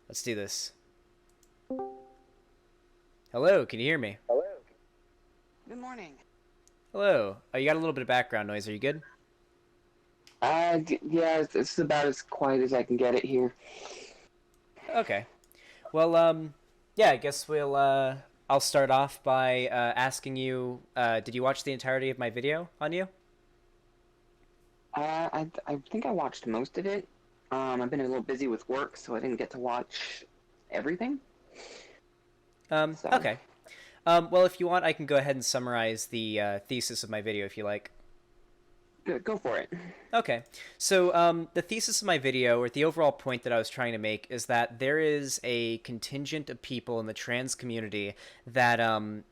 Let's do this. Hello, can you hear me? Hello. Good morning. Hello. You got a little bit of background noise. Are you good? Yeah, it's about as quiet as I can get it here. Okay. Well, yeah, I guess I'll start off by asking you, did you watch the entirety of my video on you? I think I watched most of it. I've been a little busy with work, so I didn't get to watch everything. So, Okay. Well, if you want, I can go ahead and summarize the thesis of my video if you like. good, go for it. Okay, so the thesis of my video, or the overall point that I was trying to make, is that there is a contingent of people in the trans community that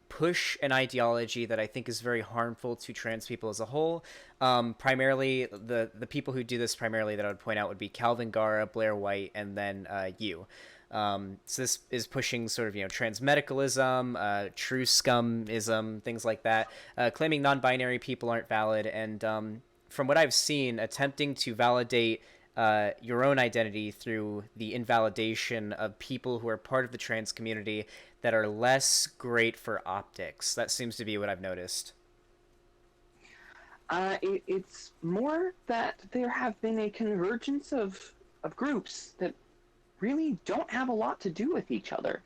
push an ideology that I think is very harmful to trans people as a whole. Primarily, the people who do this primarily that I would point out would be Calvin Gara, Blair White, and then you. So this is pushing sort of trans medicalism, true scumism, things like that, claiming non-binary people aren't valid, and from what I've seen, attempting to validate your own identity through the invalidation of people who are part of the trans community that are less great for optics. That seems to be what I've noticed. It's more that there have been a convergence of groups that really don't have a lot to do with each other,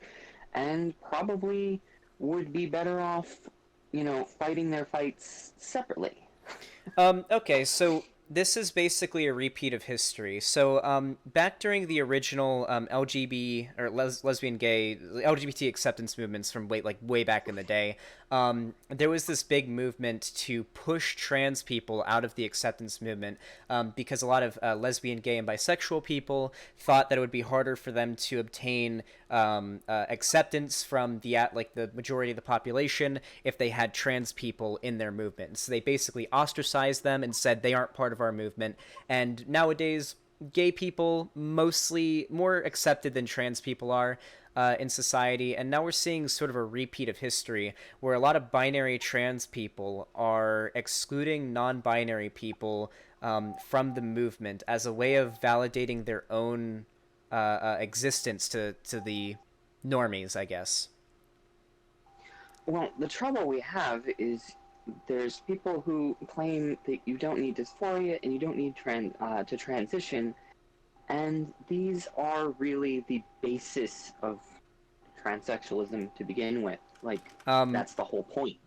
and probably would be better off, fighting their fights separately. Okay, so this is basically a repeat of history. So back during the original LGBT or lesbian, gay, LGBT acceptance movements from way back in the day, there was this big movement to push trans people out of the acceptance movement because a lot of lesbian, gay, and bisexual people thought that it would be harder for them to obtain acceptance from the majority of the population if they had trans people in their movement. So they basically ostracized them and said they aren't part of our movement. And nowadays, gay people mostly more accepted than trans people are in society, and now we're seeing sort of a repeat of history where a lot of binary trans people are excluding non-binary people from the movement as a way of validating their own existence to the normies, I guess. Well, the trouble we have is there's people who claim that you don't need dysphoria and you don't need to transition, and these are really the basis of transsexualism to begin with. Like, Um, that's the whole point.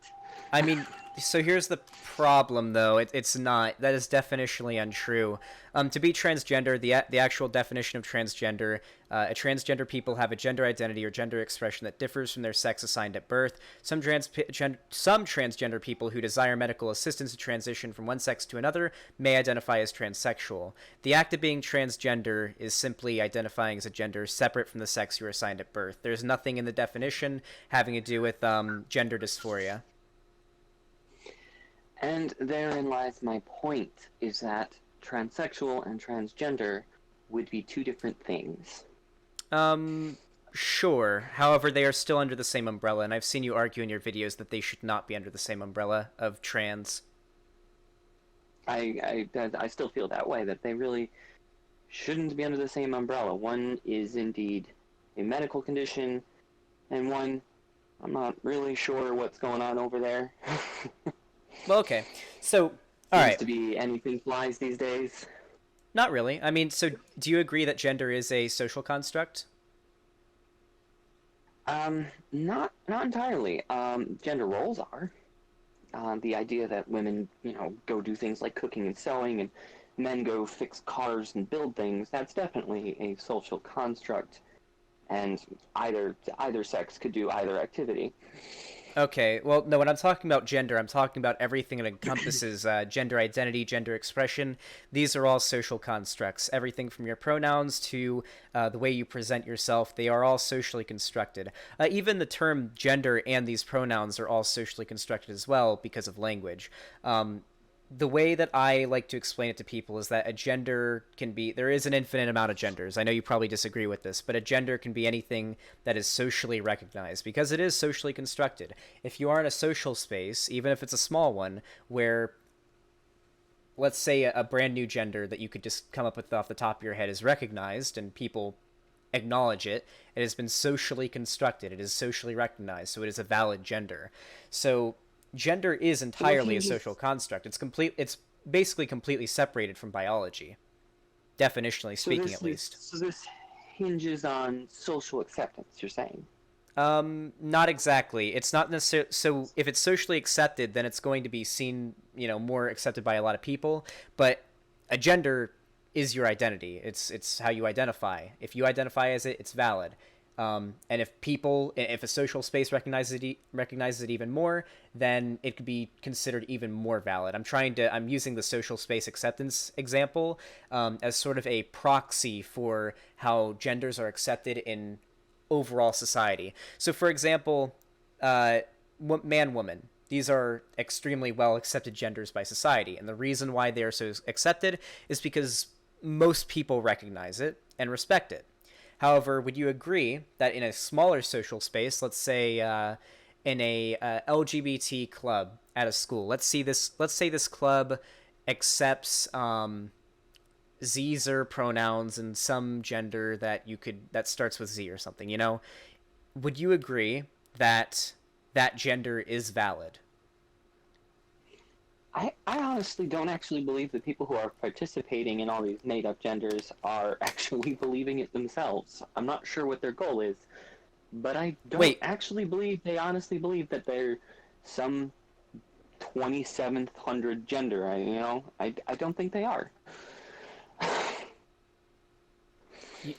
I mean, so here's the problem, though. It's not. That is definitionally untrue. To be transgender, the actual definition of transgender, a transgender people have a gender identity or gender expression that differs from their sex assigned at birth. Some transgender people who desire medical assistance to transition from one sex to another may identify as transsexual. The act of being transgender is simply identifying as a gender separate from the sex you were assigned at birth. There's nothing in the definition having to do with gender dysphoria. And therein lies my point, is that transsexual and transgender would be two different things. Um, sure. However, they are still under the same umbrella, and I've seen you argue in your videos that they should not be under the same umbrella of trans. I still feel that way, that they really shouldn't be under the same umbrella. One is indeed a medical condition, and one, I'm not really sure what's going on over there. Well, okay. So, all Seems right. to be anything flies these days. Not really. I mean, so do you agree that gender is a social construct? Not entirely. Gender roles are. The idea that women, go do things like cooking and sewing, and men go fix cars and build things, that's definitely a social construct, and either sex could do either activity. Okay, well, no, when I'm talking about gender, I'm talking about everything that encompasses gender identity, gender expression. These are all social constructs. Everything from your pronouns to the way you present yourself, they are all socially constructed. Even the term gender and these pronouns are all socially constructed as well because of language. The way that I like to explain it to people is that a gender can be, there is an infinite amount of genders. I know you probably disagree with this, but a gender can be anything that is socially recognized because it is socially constructed. If you are in a social space, even if it's a small one, where let's say a brand new gender that you could just come up with off the top of your head is recognized and people acknowledge it. It has been socially constructed. It is socially recognized, so it is a valid gender. So gender is So this entirely a social hinges. construct. It's basically completely separated from biology, definitionally speaking, at least. So this hinges on social acceptance. You're saying. Not exactly. It's not necessarily. So if it's socially accepted, then it's going to be seen, more accepted by a lot of people. But a gender is your identity. It's how you identify. If you identify as it, it's valid. And if a social space recognizes it even more, then it could be considered even more valid. I'm using the social space acceptance example as sort of a proxy for how genders are accepted in overall society. So, for example, man, woman. These are extremely well accepted genders by society. And the reason why they are so accepted is because most people recognize it and respect it. However, would you agree that in a smaller social space, let's say in a LGBT club at a school, let's say this club accepts Z's pronouns and some gender that starts with Z or something, would you agree that that gender is valid? I honestly don't actually believe that people who are participating in all these made up genders are actually believing it themselves. I'm not sure what their goal is, but I don't Wait, actually believe they honestly believe that they're some 2700 gender. I don't think they are.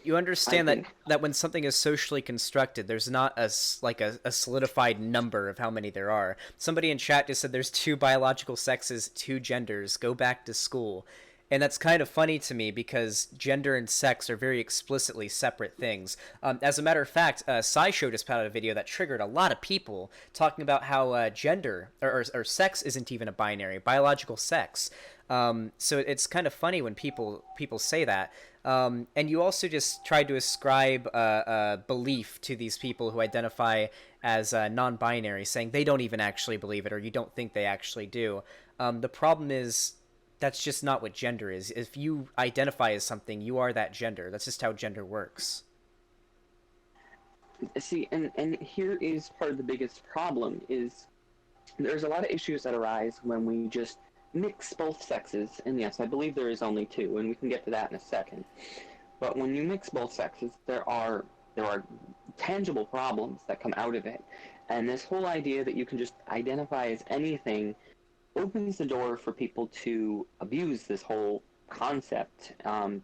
you I understand that think when something is socially constructed, there's not a solidified number of how many there are. Somebody in chat just said there's two biological sexes, two genders. Go back to school. And that's kind of funny to me because gender and sex are very explicitly separate things. As a matter of fact, SciShow just put out a video that triggered a lot of people talking about how gender or sex isn't even a binary, biological sex. So it's kind of funny when people say that. And you also just tried to ascribe belief to these people who identify as non-binary, saying they don't even actually believe it, or you don't think they actually do. The problem is that's just not what gender is. If you identify as something, you are that gender. That's just how gender works. see, and here is part of the biggest problem is there's a lot of issues that arise when we just mix both sexes, and yes, I believe there is only two, and we can get to that in a second. But when you mix both sexes, there are tangible problems that come out of it, and this whole idea that you can just identify as anything opens the door for people to abuse this whole concept.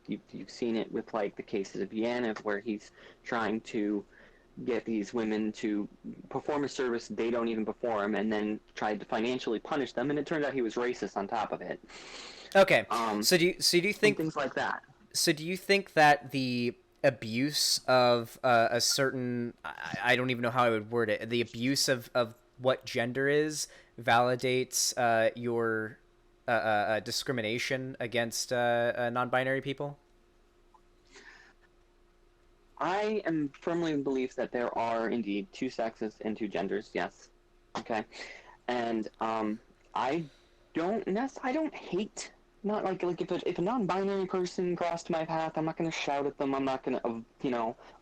You've seen it with like the cases of Yanniv, where he's trying to get these women to perform a service they don't even perform, and then tried to financially punish them, and it turned out he was racist on top of it. Okay, Um, so do you and think things like that. do you think that the abuse of a certain I don't even know how I would word it, the abuse of what gender is validates your discrimination against non-binary people? I am firmly in belief that there are indeed two sexes and two genders. Yes, okay, and I I don't hate. Not like if a non-binary person crossed my path, I'm not gonna shout at them. I'm not gonna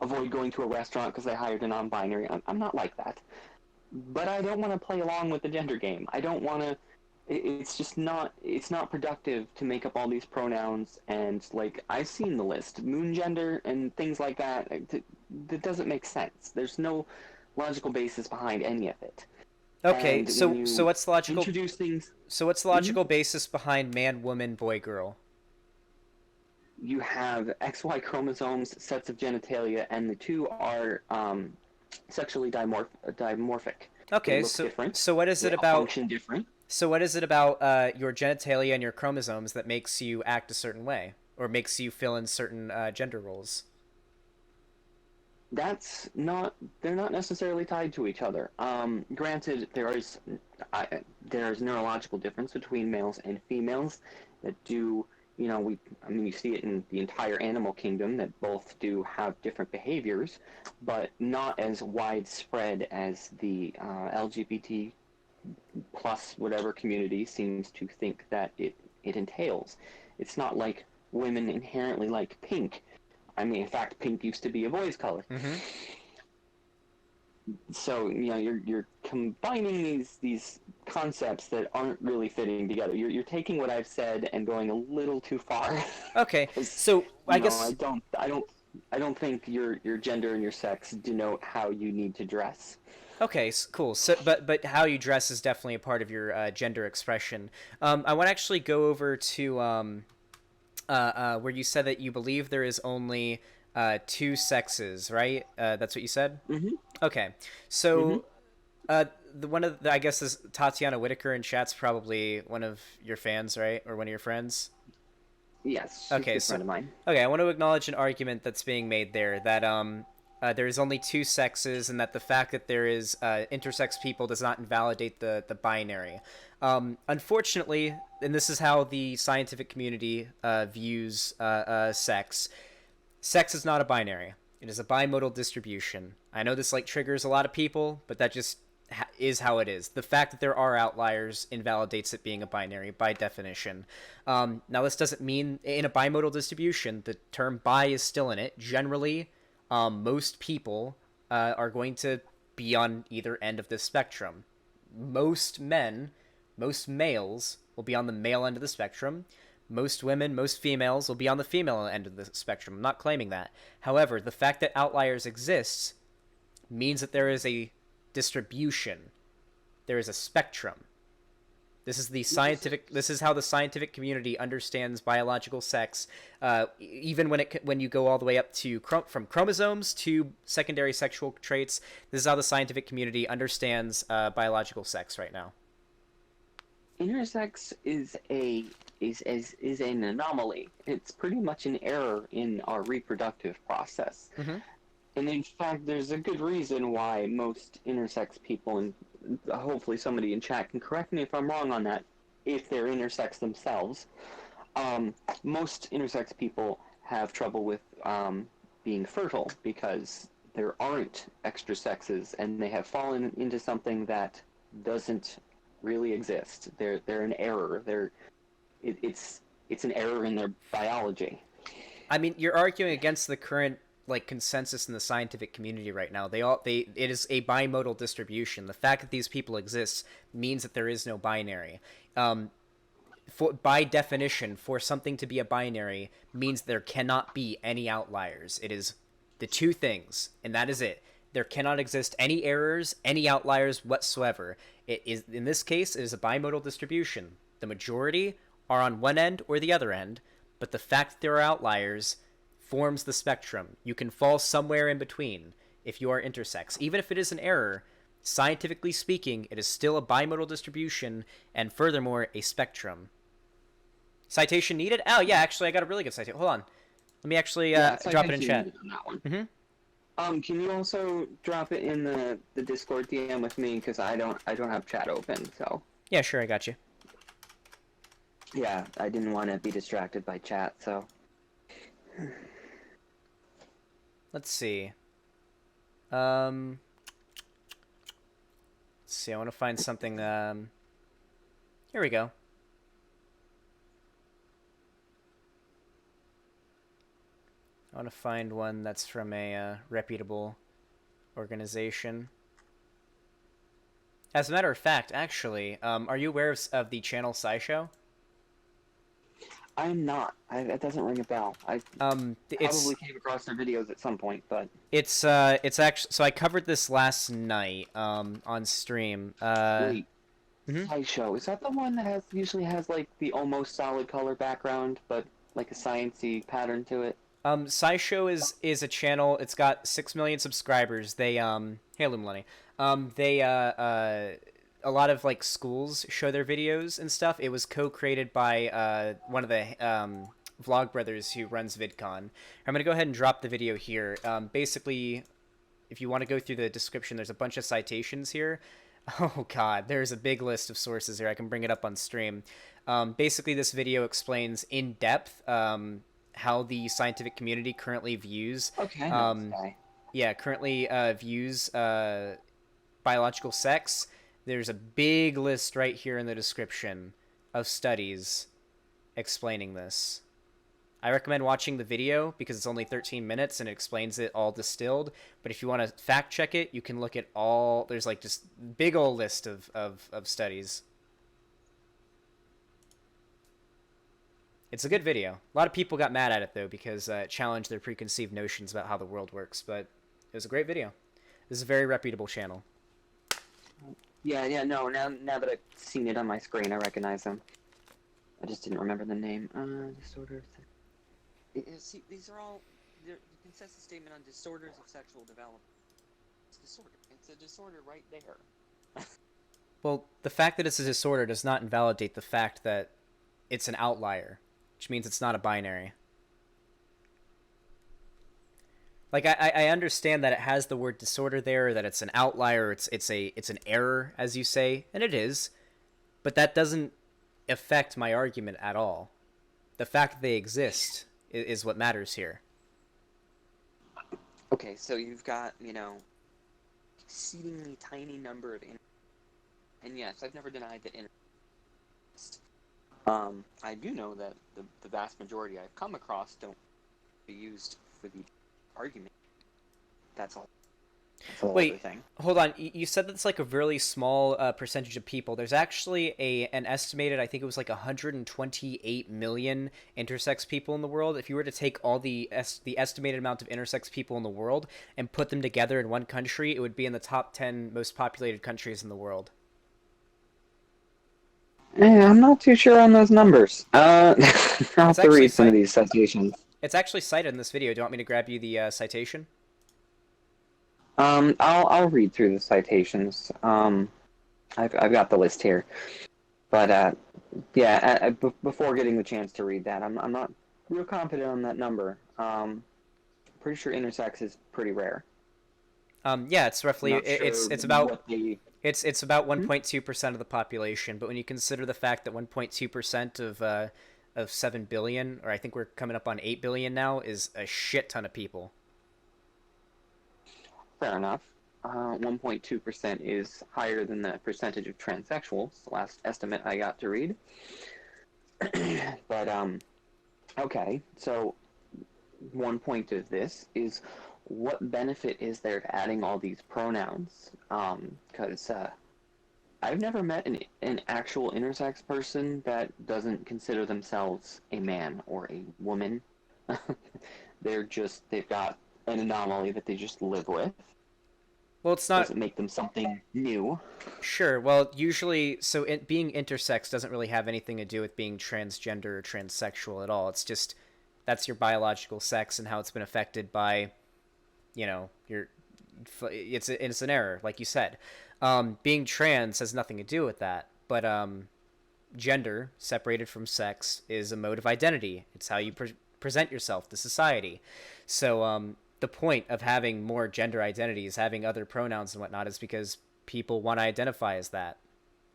avoid going to a restaurant because they hired a non-binary. I'm not like that. But I don't want to play along with the gender game. I don't want to. It's just not. It's not productive to make up all these pronouns and like I've seen the list, moon gender and things like that. That doesn't make sense. There's no logical basis behind any of it. Okay, And when so you what's the logical introduce things, mhm, basis behind man, woman, boy, girl? you have XY chromosomes, sets of genitalia, and the two are sexually dimorphic. They Okay, look different. so what is They it all about function different. your genitalia and your chromosomes that makes you act a certain way or makes you fill in certain gender roles? That's not They're not necessarily tied to each other. Granted, there's neurological difference between males and females that do, I mean, you see it in the entire animal kingdom that both do have different behaviors, but not as widespread as the LGBT plus whatever community seems to think that it entails. It's not like women inherently like pink. I mean, in fact, pink used to be a boy's color. Mm-hmm. So you're combining these concepts that aren't really fitting together. You're taking what I've said and going a little too far. Okay, Because so I I guess don't think your gender and your sex denote how you need to dress. okay, cool. So, but how you dress is definitely a part of your gender expression. I want to actually go over to where you said that you believe there is only two sexes, right? That's what you said. Mm-hmm. Okay, Mm-hmm. so the one of the, I guess is Tatiana Whitaker in chat's probably one of your fans, right, or one of your friends. Yes, she's a Okay, good so friend of mine. okay, I want to acknowledge an argument that's being made there that there is only two sexes, and that the fact that there is intersex people does not invalidate the binary. Unfortunately, and this is how the scientific community views sex. Sex is not a binary. It is a bimodal distribution. I know this like triggers a lot of people, but that just is how it is. The fact that there are outliers invalidates it being a binary by definition. Now, this doesn't mean in a bimodal distribution, the term bi is still in it. Generally, most people are going to be on either end of this spectrum. Most men, most males will be on the male end of the spectrum. Most women, most females will be on the female end of the spectrum. I'm not claiming that. However, the fact that outliers exists means that there is a distribution. There is a spectrum. This is how the scientific community understands biological sex. Even when you go all the way up to from chromosomes to secondary sexual traits, this is how the scientific community understands biological sex right now. Intersex is an anomaly. It's pretty much an error in our reproductive process. Mm-hmm. And in fact, there's a good reason why most intersex people, and hopefully somebody in chat can correct me if I'm wrong on that, if they're intersex themselves, most intersex people have trouble with being fertile because there aren't extra sexes and they have fallen into something that doesn't really exist. They're an error. It's an error in their biology. I mean, you're arguing against the current like consensus in the scientific community right now. It is a bimodal distribution. The fact that these people exist means that there is no binary. By definition, for something to be a binary means there cannot be any outliers. It is the two things, and that is it. There cannot exist any errors, any outliers whatsoever. It is, in this case, it is a bimodal distribution. The majority are on one end or the other end, but the fact that there are outliers forms the spectrum. You can fall somewhere in between if you are intersex. Even if it is an error, scientifically speaking, it is still a bimodal distribution, and furthermore, a spectrum. Citation needed? Oh, yeah, actually, I got a really good citation. Hold on. Let me actually drop it in chat. On that one. Mm-hmm. Can you also drop it in the Discord DM with me because I don't have chat open, so. Yeah, sure, I got you. Yeah, I didn't want to be distracted by chat, so. Let's see. Let's see, I want to find something. Here we go. I want to find one that's from a reputable organization. As a matter of fact, actually, are you aware of the channel SciShow? I'm not. That doesn't ring a bell. I It's probably came across their videos at some point, but it's actually, so I covered this last night on stream. wait, Mhm. SciShow, is that the one that usually has like the almost solid color background, but like a sciencey pattern to it? SciShow is a channel. It's got 6 million subscribers. They hey Lumlani. They a lot of like schools show their videos and stuff. It was co-created by one of the vlog brothers who runs VidCon. I'm gonna go ahead and drop the video here. Basically, if you want to go through the description, there's a bunch of citations here. Oh god, there's a big list of sources here. I can bring it up on stream. Basically, this video explains in depth how the scientific community currently views Okay, I know this guy. currently views biological sex. There's a big list right here in the description of studies explaining this. I recommend watching the video because it's only 13 minutes and it explains it all distilled. But if you want to fact check it, you can look at all. There's like just big old list of studies. It's a good video. A lot of people got mad at it though because it challenged their preconceived notions about how the world works. But it was a great video. This is a very reputable channel. Yeah, no. Now that I've seen it on my screen, I recognize them. I just didn't remember the name. Disorder. See, these are all the consensus statement on disorders of sexual development. It's disorder. It's a disorder right there. Well, the fact that it's a disorder does not invalidate the fact that it's an outlier, which means it's not a binary. Like I understand that it has the word disorder there, that it's an outlier, it's an error, as you say, and it is, but that doesn't affect my argument at all. The fact that they exist is what matters here. Okay, so you've got, exceedingly tiny number of and yes, I've never denied that I do know that the vast majority I've come across don't be used for the argument. That's all. That's a whole other Wait, thing. hold on. You said that's like a really small percentage of people. There's actually an estimated, I think it was like 128 million intersex people in the world. If you were to take all the estimated amount of intersex people in the world and put them together in one country, it would be in the top 10 most populated countries in the world. Yeah, I'm not too sure on those numbers. I'll have It's to actually read some of these citations. It's actually cited in this video. Do you want me to grab you the citation? I'll read through the citations. I've got the list here, but yeah, before getting the chance to read that, I'm not real confident on that number. Pretty sure intersex is pretty rare. Yeah, it's roughly Not sure it's about what the it's about 1.2% of the population. But when you consider the fact that 1.2% of 7 billion, or I think we're coming up on 8 billion now, is a shit ton of people. fair enough. 1.2% is higher than the percentage of transsexuals. The last estimate I got to read. But okay, so one point of this is what benefit is there to adding all these pronouns? Because I've never met an actual intersex person that doesn't consider themselves a man or a woman. They've got an anomaly that they just live with. Well, it's not Doesn't make them something new. sure. Well, usually, so being intersex doesn't really have anything to do with being transgender or transsexual at all. It's just that's your biological sex and how it's been affected by, your. It's an error, like you said. Being trans has nothing to do with that, but gender separated from sex is a mode of identity. It's how you present yourself to society. So the point of having more gender identities, having other pronouns and whatnot, is because people want to identify as that.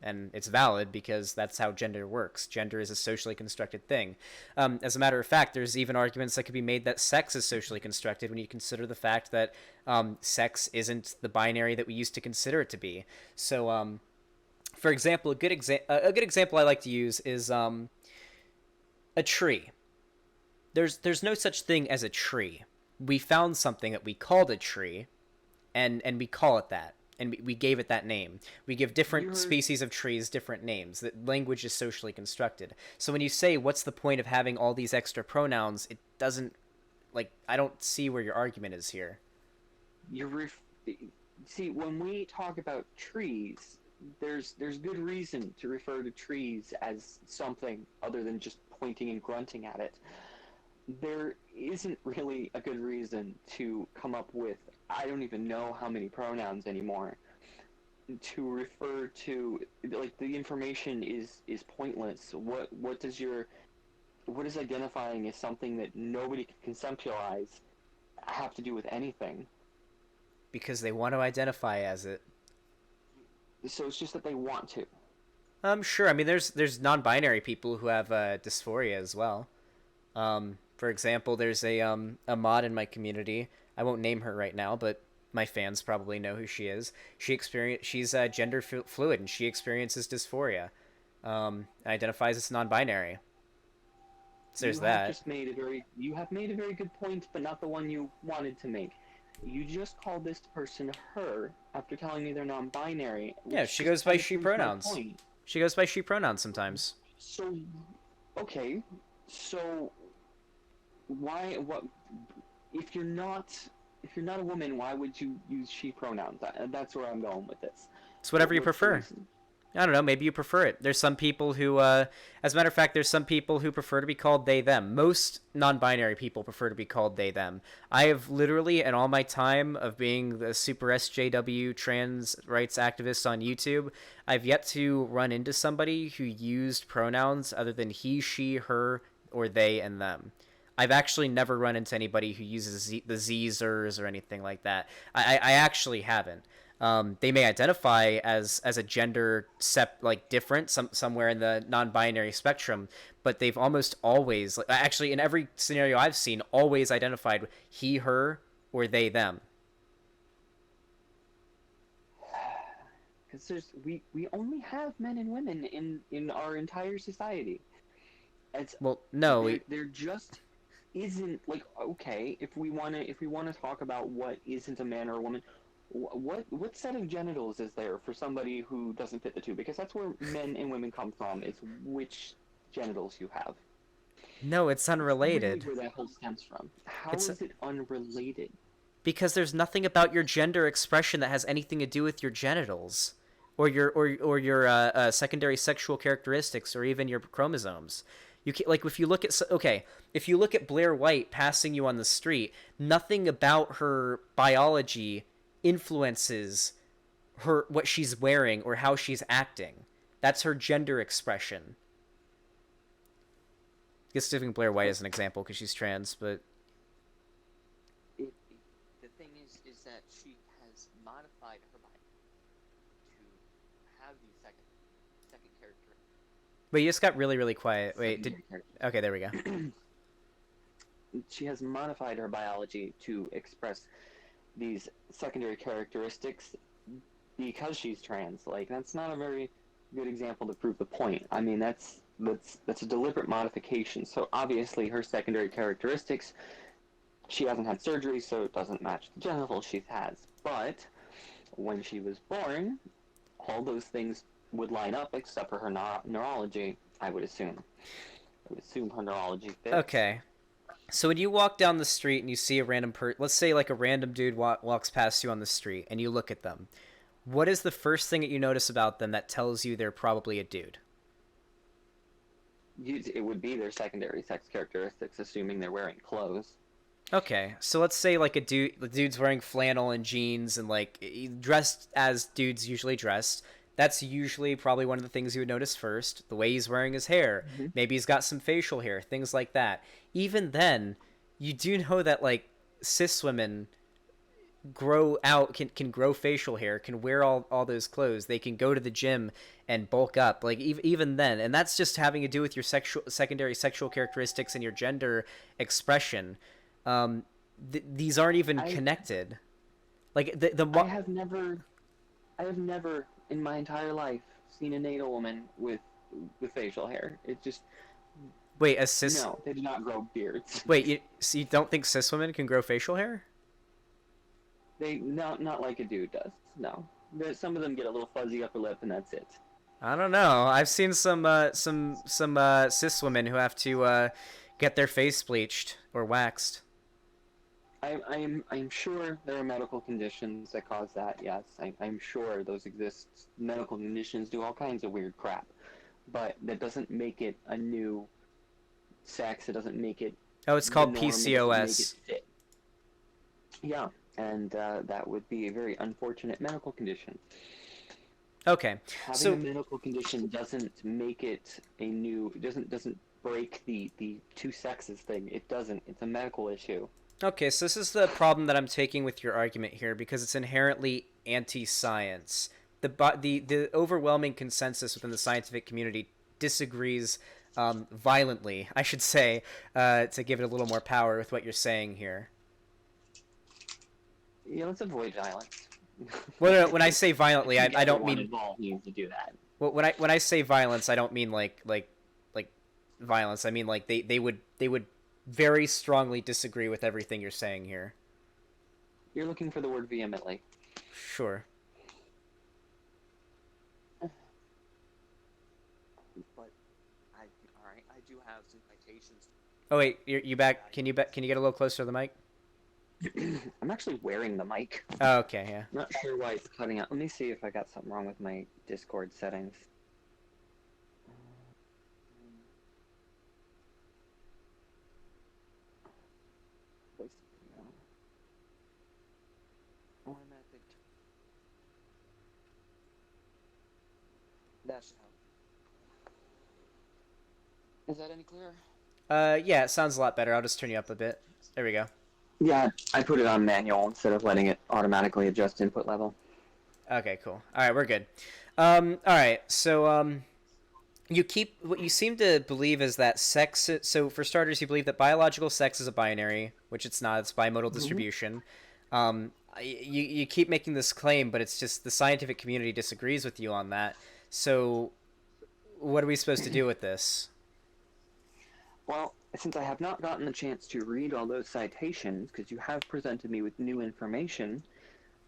And it's valid because that's how gender works. Gender is a socially constructed thing. As a matter of fact, there's even arguments that could be made that sex is socially constructed when you consider the fact that sex isn't the binary that we used to consider it to be. So, for example, a good example I like to use is a tree. There's no such thing as a tree. We found something that we called a tree, and we call it that, and we gave it that name. We give different species of trees different names. That language is socially constructed. So when you say what's the point of having all these extra pronouns, it doesn't, like, I don't see where your argument is here. See, when we talk about trees, there's good reason to refer to trees as something other than just pointing and grunting at it. There isn't really a good reason to come up with, I don't even know how many pronouns anymore, to refer to, like, the information is pointless. What does identifying as something that nobody can conceptualize have to do with anything? Because they want to identify as it. So it's just that they want to. Sure. I mean, there's non-binary people who have dysphoria as well. For example, there's a mod in my community. I won't name her right now, but my fans probably know who she is. She's gender fluid, and she experiences dysphoria. Identifies as non-binary. So there's that. You have made a very good point, but not the one you wanted to make. You just called this person her after telling me they're non-binary, Yeah, which she just goes by kind of she proves my pronouns. point. She goes by she pronouns sometimes. So, okay, so what if you're not a woman, why would you use she pronouns? That's where I'm going with this. It's whatever you What's the prefer. reason? I don't know, maybe you prefer it. There's some people who, as a matter of fact, there's some people who prefer to be called they, them. Most non binary people prefer to be called they, them. I have literally, in all my time of being the super SJW trans rights activist on YouTube, I've yet to run into somebody who used pronouns other than he, she, her, or they and them. I've actually never run into anybody who uses the Zers or anything like that. I actually haven't. They may identify as a gender like different somewhere in the non-binary spectrum, but they've almost always, actually in every scenario I've seen, always identified he, her, or they, them. Because we only have men and women in our entire society. It's Well, no, there just isn't, like, okay, if we wanna talk about what isn't a man or a woman, what set of genitals is there for somebody who doesn't fit the two? Because that's where men and women come from. It's which genitals you have. no, it's That's really unrelated. where that whole stems from. How It's is it unrelated? because there's nothing about your gender expression that has anything to do with your genitals or your secondary sexual characteristics or even your chromosomes. You can, like, if you look at, okay, if you look at Blair White passing you on the street, nothing about her biology influences her, what she's wearing or how she's acting. That's her gender expression. I guess giving Blair White as an example because she's trans, but The thing is that she has modified her body to have these second character. wait, you just got really really quiet. Wait, did okay? There we go. She has modified her biology to express these secondary characteristics because she's trans. Like, that's not a very good example to prove the point. I mean, that's a deliberate modification. So obviously her secondary characteristics, she hasn't had surgery, so it doesn't match the genitals she has. But when she was born, all those things would line up except for her neurology, I would assume. I would assume her neurology fits. Okay. So when you walk down the street and you see a random let's say like a random dude walks past you on the street and you look at them, what is the first thing that you notice about them that tells you they're probably a dude? It would be their secondary sex characteristics, assuming they're wearing clothes. Okay, so let's say like the dude's wearing flannel and jeans and like dressed as dudes usually dressed. That's usually probably one of the things you would notice first. The way he's wearing his hair, Mm-hmm. maybe he's got some facial hair, things like that. Even then, you do know that like cis women can grow facial hair, can wear all those clothes, they can go to the gym and bulk up, like even then, and that's just having to do with your secondary sexual characteristics and your gender expression. These aren't even connected, like I have never in my entire life seen a NATO woman with facial hair. It just wait, a cis no, they do not grow beards. wait you, so you don't think cis women can grow facial hair? They not like a dude does. No, some of them get a little fuzzy upper lip, and that's it. I don't know. I've seen some cis women who have to get their face bleached or waxed. I'm sure there are medical conditions that cause that. Yes, I'm sure those exist. Medical conditions do all kinds of weird crap, but that doesn't make it a new sex. It doesn't make it. Oh, it's the called norm. It doesn't PCOS. make it fit. Yeah, and that would be a very unfortunate medical condition. Okay, Having so a medical condition doesn't make it a new. Doesn't break the two sexes thing. It doesn't. It's a medical issue. okay, so this is the problem that I'm taking with your argument here because it's inherently anti-science. The overwhelming consensus within the scientific community disagrees violently, I should say, to give it a little more power with what you're saying here. Yeah, let's avoid violence. Well, no, when I say violently, I don't mean involved needs to do that. when I say violence, I don't mean like violence. I mean, like they would very strongly disagree with everything you're saying here. You're looking for the word vehemently. Sure. But all right, I do have some citations. Oh wait, you back? Can you get a little closer to the mic? I'm actually wearing the mic. Oh, okay, yeah. I'm not sure why it's cutting out. Let me see if I got something wrong with my Discord settings. Voice video. Automatic. That should help. Is that any clearer? Yeah, it sounds a lot better. I'll just turn you up a bit. There we go. Yeah, I put it on manual instead of letting it automatically adjust input level. Okay, cool. All right, we're good. All right, so what you seem to believe is that sex. So for starters, you believe that biological sex is a binary, which it's not. It's bimodal distribution. You keep making this claim, but it's just the scientific community disagrees with you on that. So, what are we supposed to do with this? Well, since I have not gotten the chance to read all those citations, because you have presented me with new information,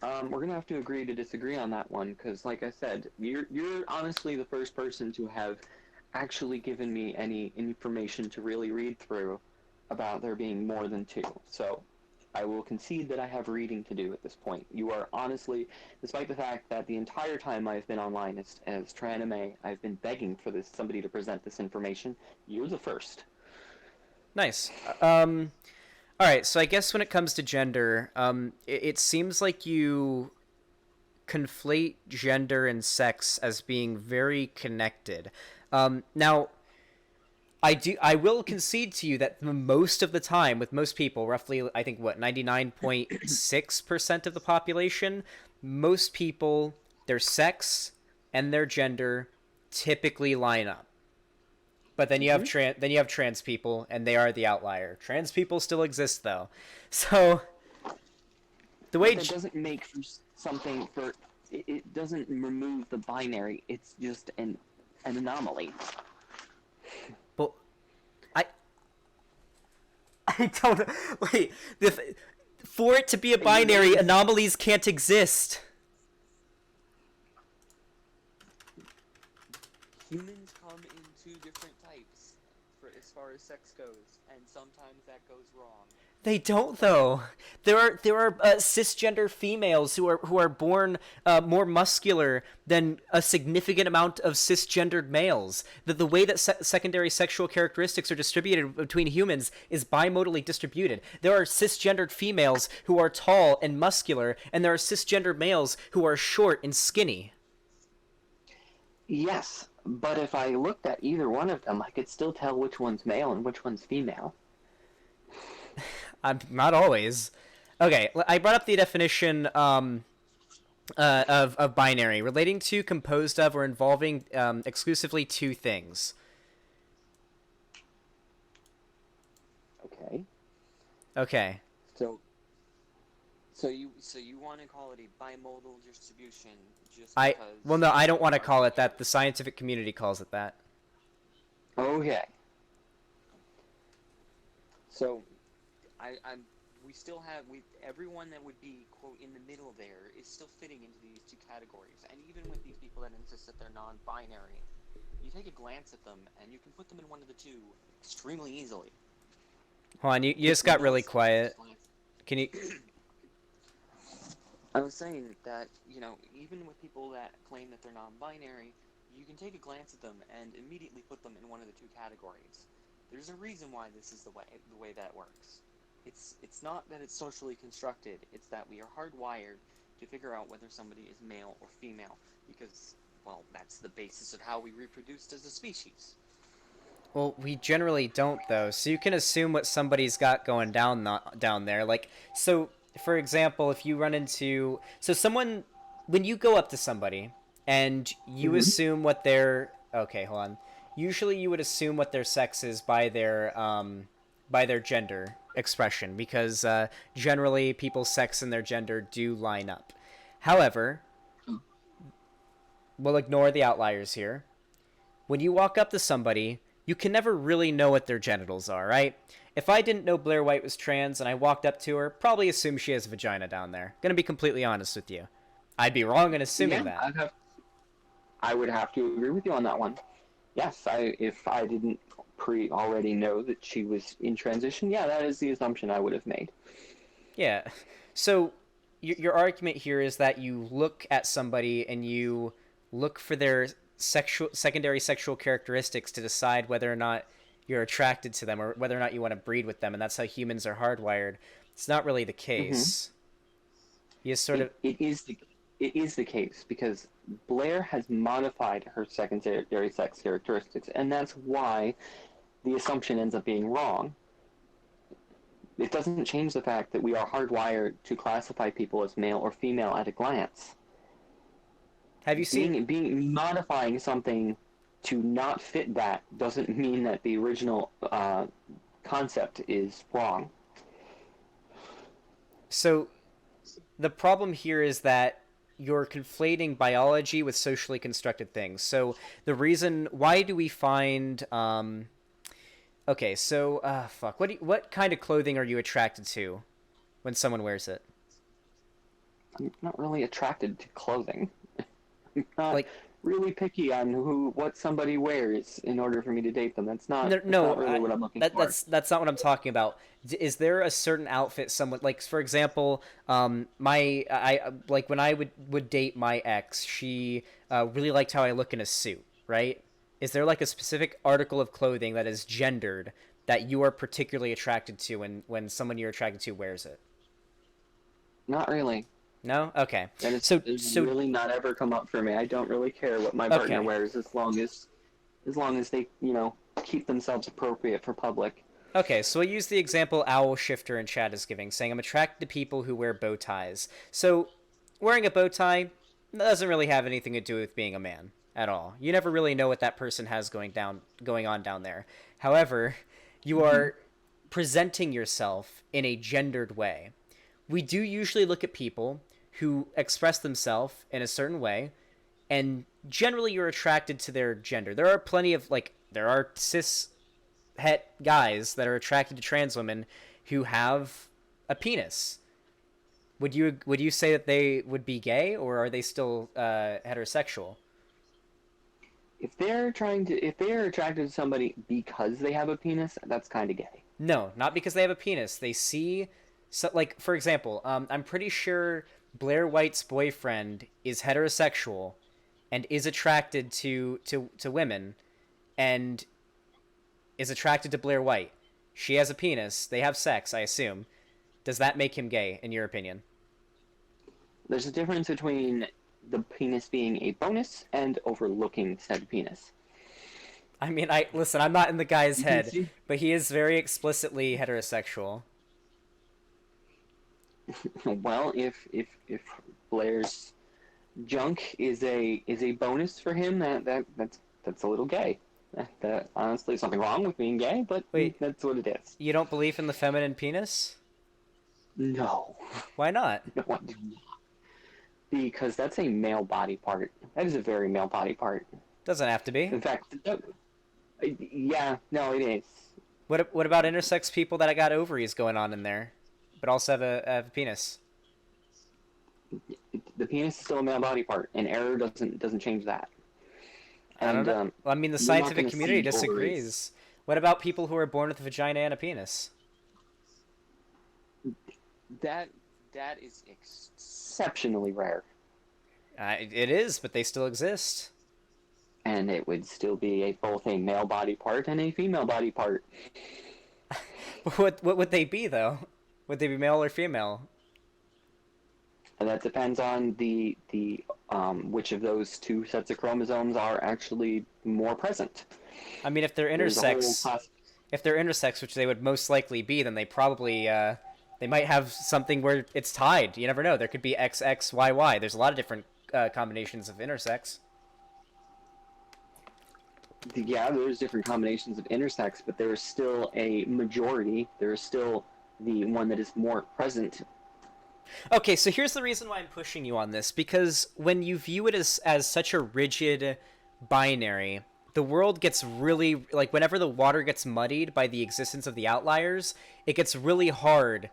we're gonna have to agree to disagree on that one. Because, like I said, you're honestly the first person to have actually given me any information to really read through about there being more than two. So, I will concede that I have reading to do at this point. You are honestly, despite the fact that the entire time I've been online as Tranime, I've been begging for somebody to present this information. You're the first. Nice. All right. So I guess when it comes to gender, it seems like you conflate gender and sex as being very connected. Now, I will concede to you that most of the time, with most people, roughly, I think, what, 99.6% of the population, most people, their sex and their gender typically line up. But then you have trans people, and they are the outlier. Trans people still exist, though. So the way that doesn't make for something for it doesn't remove the binary. It's just an anomaly. But I don't wait. For it to be a binary, anomalies can't exist. Humans come in two different types as far as sex goes, and sometimes that goes wrong. They don't, though. There are cisgender females who are born more muscular than a significant amount of cisgendered males. The way that secondary sexual characteristics are distributed between humans is bimodally distributed. There are cisgendered females who are tall and muscular, and there are cisgendered males who are short and skinny. Yes, but if I looked at either one of them, I could still tell which one's male and which one's female. Not always. Okay, I brought up the definition of binary, relating to, composed of, or involving exclusively two things. Okay. Okay. So you want to call it a bimodal distribution just well, because... no, I don't want to call it that. The scientific community calls it that. Okay. So, everyone that would be, quote, in the middle there is still fitting into these two categories. And even with these people that insist that they're non-binary, you take a glance at them and you can put them in one of the two extremely easily. Hold on, you just got really quiet. Can you... I was saying that, even with people that claim that they're non-binary, you can take a glance at them and immediately put them in one of the two categories. There's a reason why this is the way that works. It's not that it's socially constructed, it's that we are hardwired to figure out whether somebody is male or female, because, well, that's the basis of how we reproduced as a species. Well, we generally don't, though, so you can assume what somebody's got going down there. Like, so... For example, if you run into... So someone... When you go up to somebody and you assume what their... Okay, hold on. Usually you would assume what their sex is by their gender expression, because generally people's sex and their gender do line up. However, we'll ignore the outliers here. When you walk up to somebody, you can never really know what their genitals are, right? If I didn't know Blair White was trans and I walked up to her, probably assume she has a vagina down there. Gonna be completely honest with you. I'd be wrong in assuming Yeah, that. I would have to agree with you on that one. Yes, if I didn't pre already know that she was in transition, yeah, that is the assumption I would have made. Yeah. So your argument here is that you look at somebody and you look for their secondary sexual characteristics to decide whether or not you're attracted to them or whether or not you want to breed with them, and that's how humans are hardwired. It's not really the Hmm. case. You sort of It is the case because Blair has modified her secondary sex characteristics, and that's why the assumption ends up being wrong. It doesn't change the fact that we are hardwired to classify people as male or female at a glance. have you seen Being modifying something to not fit that doesn't mean that the original concept is wrong. so the problem here is that you're conflating biology with socially constructed things. So the reason why do we find okay, so fuck. What kind of clothing are you attracted to when someone wears it? I'm not really attracted to clothing. I'm not Like really picky on what somebody wears in order for me to date them. no, That's no not really what I'm looking for. that's not what I'm talking about. Is there a certain outfit someone like, for example, my I like when I would date my ex, she really liked how I look in a suit, right? Is there like a specific article of clothing that is gendered that you are particularly attracted to when someone you're attracted to wears it? Not really. No? Okay. That is So really not ever come up for me. I don't really care what my partner okay. wears as long as they, keep themselves appropriate for public. Okay, so I use the example Owl Shifter in chat is giving, saying I'm attracted to people who wear bow ties. So, wearing a bow tie doesn't really have anything to do with being a man at all. You never really know what that person has going on down there. However, you Hmm. are presenting yourself in a gendered way. We do usually look at people who express themselves in a certain way, and generally you're attracted to their gender. There are plenty of there are cis het guys that are attracted to trans women who have a penis. Would you say that they would be gay, or are they still heterosexual? If they are attracted to somebody because they have a penis, that's kind of gay. No, not because they have a penis. They see, so like for example, I'm pretty sure Blair White's boyfriend is heterosexual and is attracted to women and is attracted to Blair White. She has a penis. They have sex, I assume. Does that make him gay, in your opinion? There's a difference between the penis being a bonus and overlooking said penis. I mean, I listen. I'm not in the guy's You can head, see. but he is very explicitly heterosexual. Well, if Blair's junk is a bonus for him, that's a little gay. That honestly, something wrong with being gay, but Wait, that's what it is. you don't believe in the feminine penis? No, Why not? no, I do not. Because that's a male body part. That is a very male body part. Doesn't have to be. In fact, yeah, no, it is. What about intersex people that got ovaries going on in there, but also have a penis? The penis is still a male body part, and error doesn't change that. I don't And know. Well, I mean, the you're not scientific going to community see ovaries. disagrees. What about people who are born with a vagina and a penis? That that is exceptionally rare, It is, but they still exist. and it would still be both a male body part and a female body part. What would they be though? Would they be male or female? And that depends on the which of those two sets of chromosomes are actually more present. I mean, There's a whole if they're intersex, which they would most likely be, then they probably they might have something where it's tied. You never know. There could be XXYY. There's a lot of different combinations of intersex. yeah, there's different combinations of intersex, but there is still a majority. There is still the one that is more present. Okay, so here's the reason why I'm pushing you on this, because when you view it as such a rigid binary, the world gets really, like, whenever the water gets muddied by the existence of the outliers, it gets really hard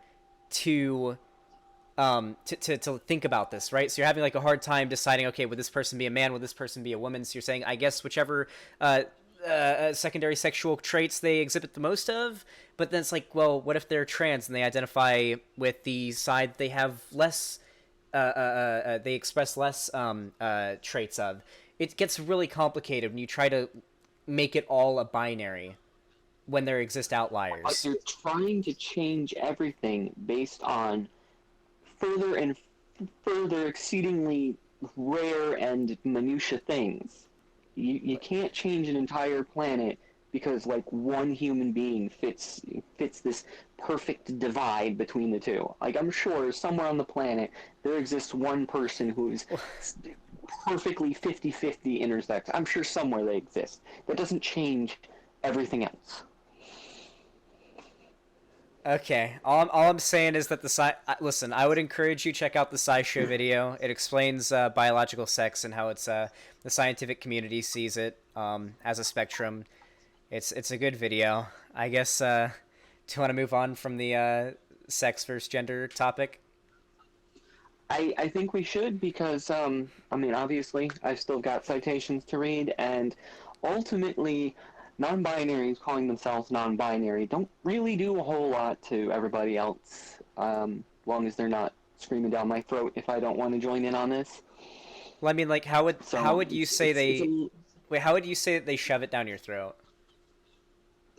to to think about this, right? So you're having like a hard time deciding, okay, would this person be a man, would this person be a woman? So you're saying, I guess whichever secondary sexual traits they exhibit the most of. But then it's like, well, what if they're trans and they identify with the side they have less they express less traits of? It gets really complicated when you try to make it all a binary when there exist outliers. You're trying to change everything based on further and further exceedingly rare and minutia things. You can't change an entire planet because like one human being fits this perfect divide between the two. Like I'm sure somewhere on the planet there exists one person who's perfectly 50-50 intersex. I'm sure somewhere they exist. That doesn't change everything else. Okay, all I'm saying is that listen, I would encourage you check out the SciShow video. It explains biological sex and how it's the scientific community sees it as a spectrum. It's a good video. I guess. Do you want to move on from the sex versus gender topic? I think we should because I mean obviously I've still got citations to read and ultimately non-binaries calling themselves non-binary don't really do a whole lot to everybody else, long as they're not screaming down my throat if I don't want to join in on this. Well, I mean, like, how would you say wait? How would you say that they shove it down your throat?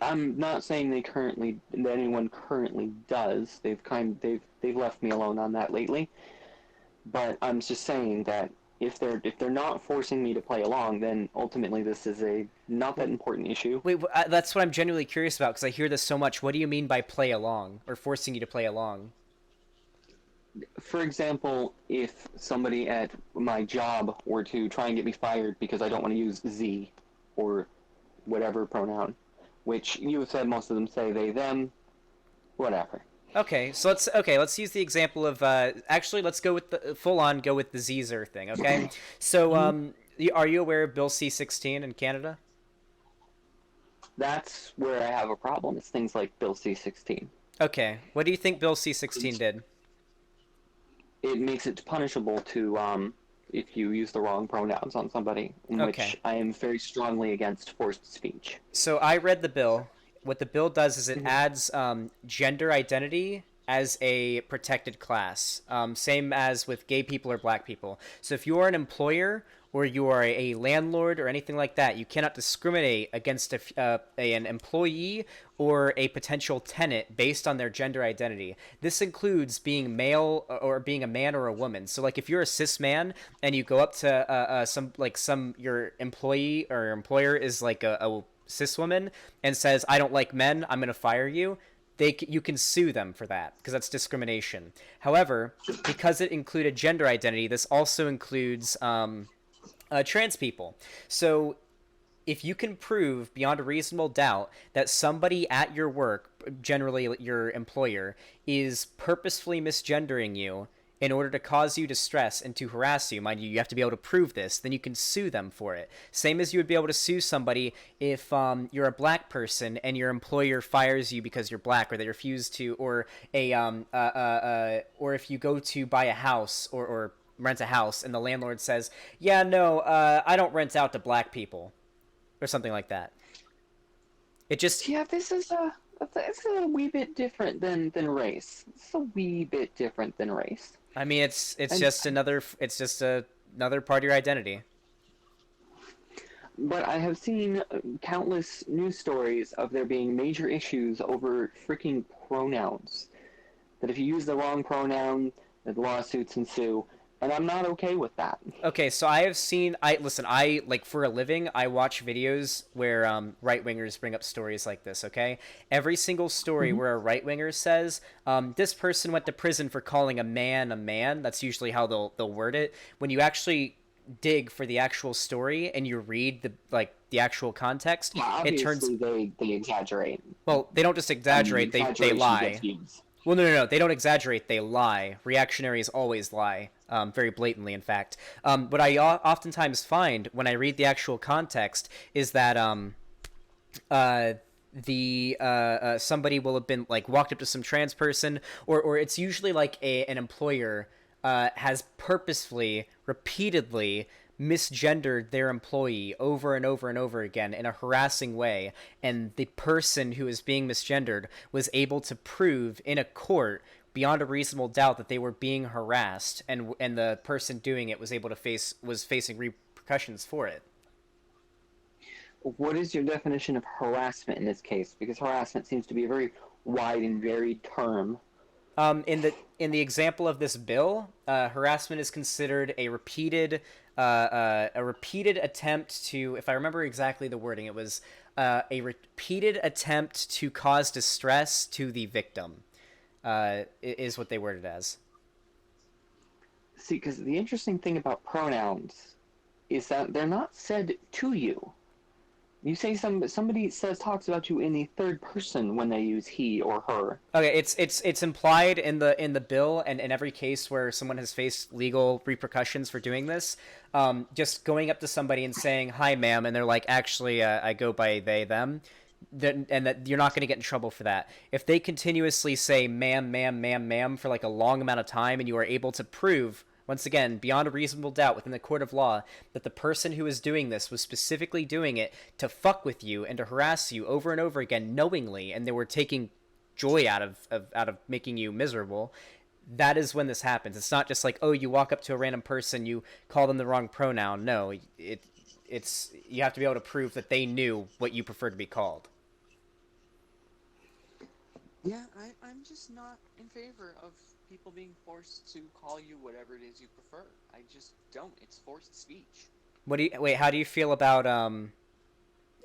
I'm not saying that anyone currently does. They've left me alone on that lately. But I'm just saying that if they're not forcing me to play along, then ultimately this is a not that important issue. Wait, that's what I'm genuinely curious about because I hear this so much. What do you mean by play along or forcing you to play along? For example, if somebody at my job were to try and get me fired because I don't want to use Z or whatever pronoun, which you have said most of them say they, them, whatever. Okay, so let's use the example of actually let's go with the go with the Zer thing. Okay, so are you aware of Bill C-16 in Canada? That's where I have a problem. It's things like Bill C-16. Okay, what do you think Bill C-16 did? It makes it punishable to if you use the wrong pronouns on somebody, which I am very strongly against forced speech. So I read the bill. What the bill does is it adds gender identity as a protected class, same as with gay people or black people. So if you are an employer or you are a landlord or anything like that, you cannot discriminate against an employee or a potential tenant based on their gender identity. This includes being male or being a man or a woman. So like if you're a cis man and you go up to your employee or your employer is like a cis woman and says, I don't like men, I'm going to fire you, you can sue them for that because that's discrimination. However, because it included gender identity, this also includes trans people. So if you can prove beyond a reasonable doubt that somebody at your work, generally your employer, is purposefully misgendering you in order to cause you distress and to harass you, mind you, you have to be able to prove this, then you can sue them for it. Same as you would be able to sue somebody if you're a black person and your employer fires you because you're black, or they refuse to, or or if you go to buy a house or rent a house and the landlord says, yeah, no, I don't rent out to black people, or something like that. It just this is a wee bit different than race. It's a wee bit different than race. I mean, it's just another part of your identity. But I have seen countless news stories of there being major issues over freaking pronouns. That if you use the wrong pronoun, that lawsuits ensue. And I'm not okay with that. Okay, so I like for a living, I watch videos where right-wingers bring up stories like this, okay? Every single story where a right-winger says, this person went to prison for calling a man, that's usually how they'll word it. When you actually dig for the actual story and you read the actual context, yeah, it turns... they exaggerate. Well, they don't just exaggerate, they lie. Well, no, no, no. They don't exaggerate. They lie. Reactionaries always lie, very blatantly, in fact. What I oftentimes find when I read the actual context is that uh, somebody will have been like walked up to some trans person, or it's usually like an employer has purposefully, repeatedly misgendered their employee over and over and over again in a harassing way, and the person who is being misgendered was able to prove in a court beyond a reasonable doubt that they were being harassed, and the person doing it was facing repercussions for it. What is your definition of harassment in this case? Because harassment seems to be a very wide and varied term. In the example of this bill, harassment is considered a repeated attempt to, if I remember exactly the wording, it was a repeated attempt to cause distress to the victim. Is what they worded as. See, because the interesting thing about pronouns is that they're not said to you. You say somebody says talks about you in the third person when they use he or her. Okay, it's implied in the bill, and in every case where someone has faced legal repercussions for doing this, just going up to somebody and saying "Hi, ma'am," and they're like, "Actually, I go by they them," and that you're not going to get in trouble for that. If they continuously say "ma'am, ma'am, ma'am, ma'am" for like a long amount of time, and you are able to prove, once again, beyond a reasonable doubt within the court of law, that the person who is doing this was specifically doing it to fuck with you and to harass you over and over again knowingly, and they were taking joy out of making you miserable, that is when this happens. It's not just like, oh, you walk up to a random person, you call them the wrong pronoun. No, it's you have to be able to prove that they knew what you prefer to be called. Yeah, I'm just not in favor of people being forced to call you whatever it is you prefer. I just don't. It's forced speech. How do you feel about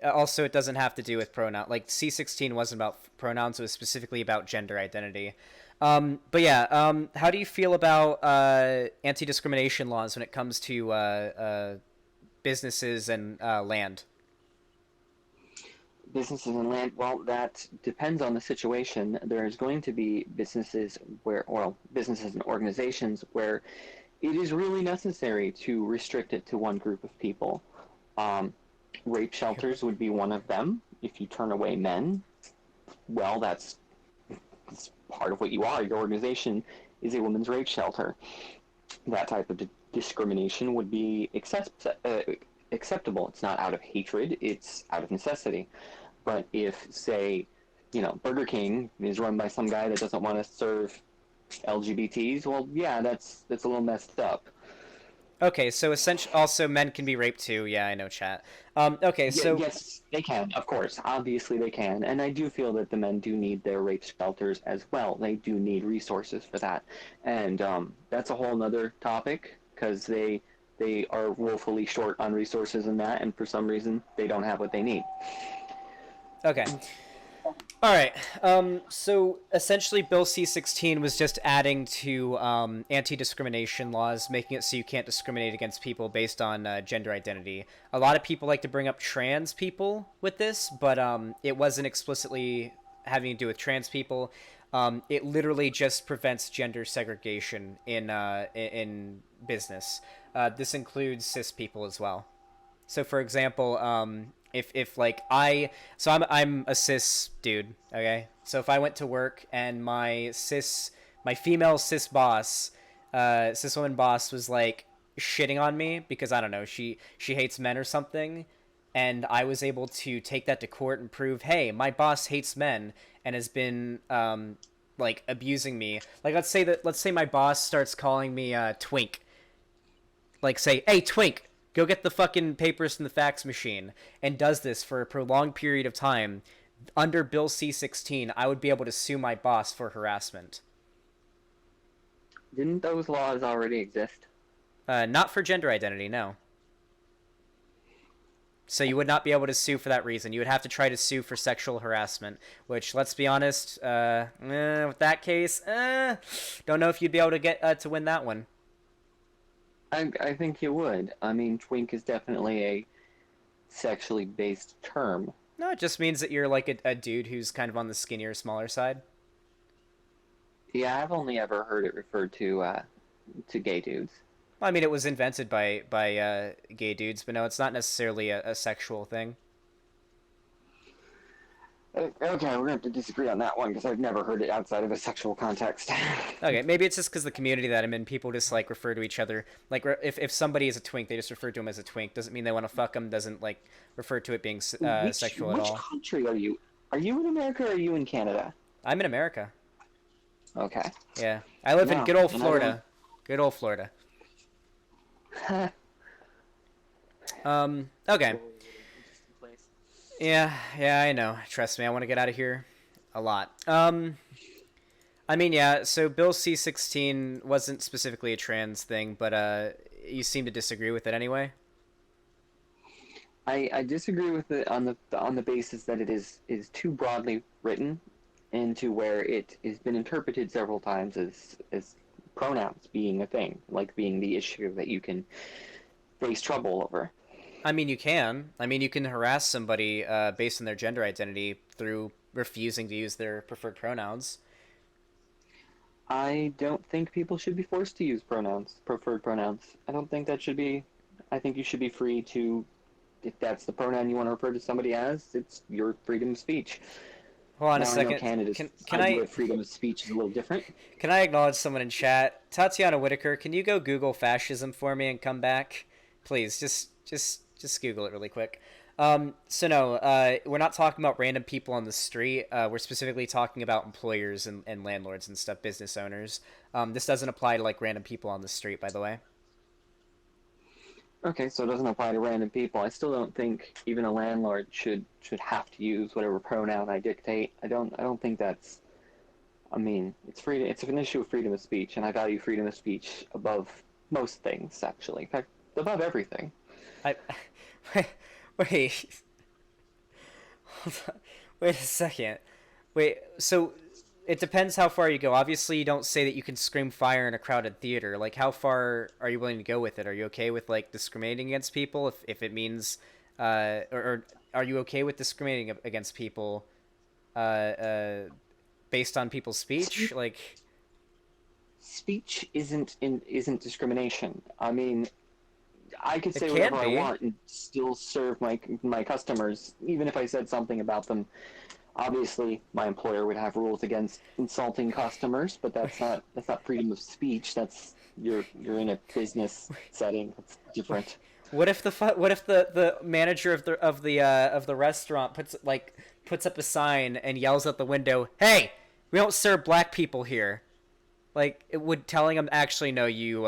also, it doesn't have to do with pronoun. Like C16 wasn't about pronouns; it was specifically about gender identity. But yeah, how do you feel about anti-discrimination laws when it comes to businesses and land? Businesses and land, well, that depends on the situation. There's going to be businesses where, well, businesses and organizations where it is really necessary to restrict it to one group of people. Um, Rape shelters would be one of them. If you turn away men, well, that's part of what you are. Your organization is a women's rape shelter. That type of discrimination would be acceptable. It's not out of hatred, it's out of necessity. But if, say, Burger King is run by some guy that doesn't want to serve LGBTs, well, yeah, that's a little messed up. Okay, so essentially, also men can be raped too. Yeah, I know, chat. Okay, Yeah, so yes, they can, of course. Obviously, they can, and I do feel that the men do need their rape shelters as well. They do need resources for that, and that's a whole other topic because they are woefully short on resources in that, and for some reason, they don't have what they need. okay. All right. So essentially, Bill C-16 was just adding to anti-discrimination laws, making it so you can't discriminate against people based on gender identity. A lot of people like to bring up trans people with this, but it wasn't explicitly having to do with trans people. It literally just prevents gender segregation in business. This includes cis people as well. So, for example, if like I'm a cis dude, okay. So if I went to work and my female cis woman boss was like shitting on me because I don't know she hates men or something, and I was able to take that to court and prove, hey, my boss hates men and has been like abusing me. Like let's say my boss starts calling me twink, like say, hey twink, go get the fucking papers from the fax machine, and does this for a prolonged period of time, under Bill C-16, I would be able to sue my boss for harassment. Didn't those laws already exist? Not for gender identity, no. So you would not be able to sue for that reason. You would have to try to sue for sexual harassment, which, let's be honest, with that case, don't know if you'd be able to get to win that one. I think you would. I mean, twink is definitely a sexually based term. No, it just means that you're like a dude who's kind of on the skinnier, smaller side. Yeah, I've only ever heard it referred to gay dudes. Well, I mean, it was invented by gay dudes, but no, it's not necessarily a sexual thing. Okay, we're gonna have to disagree on that one because I've never heard it outside of a sexual context. Okay, maybe it's just because the community that I'm in, people just like refer to each other like if somebody is a twink, they just refer to him as a twink. Doesn't mean they want to fuck him. Doesn't like refer to it being sexual at Which all. country are you? Are you in America or are you in Canada? I'm in America. Okay. Yeah, I live in No, good old and Florida. Good old Florida. I Okay. Interesting place. Yeah, yeah, I know. Trust me, I want to get out of here a lot. I mean, yeah, so Bill C-16 wasn't specifically a trans thing, but you seem to disagree with it anyway. I disagree with it on the basis that it is too broadly written into where it has been interpreted several times as pronouns being a thing, like being the issue that you can face trouble over. I mean, you can. I mean, you can harass somebody based on their gender identity through refusing to use their preferred pronouns. I don't think people should be forced to use preferred pronouns. I don't think that should be. I think you should be free to, if that's the pronoun you want to refer to somebody as, it's your freedom of speech. Hold on a Now I know second. Canada's Can idea I of freedom of speech is a little different. can I acknowledge someone in chat? Tatiana Whitaker, can you go Google fascism for me and come back, please? Just Google it really quick. So no, we're not talking about random people on the street. We're specifically talking about employers and landlords and stuff, business owners. This doesn't apply to like random people on the street, by the way. Okay, so it doesn't apply to random people. I still don't think even a landlord should have to use whatever pronoun I dictate. I don't think that's. I mean, it's free. It's an issue of freedom of speech, and I value freedom of speech above most things. Actually, in fact, above everything. I wait. Hold on. Wait a second. Wait, so it depends how far you go. Obviously, you don't say that you can scream fire in a crowded theater. Like, how far are you willing to go with it? Are you okay with like discriminating against people if it means, or are you okay with discriminating against people, uh, uh, based on people's speech? Like, Speech isn't discrimination. I mean, I could it say can whatever I be. want and still serve my customers, even if I said something about them. Obviously, my employer would have rules against insulting customers, but that's not freedom of speech. That's you're in a business setting. It's different. What if the manager of the restaurant puts up a sign and yells out the window, "Hey, we don't serve black people here." Like, it would telling them, actually no, you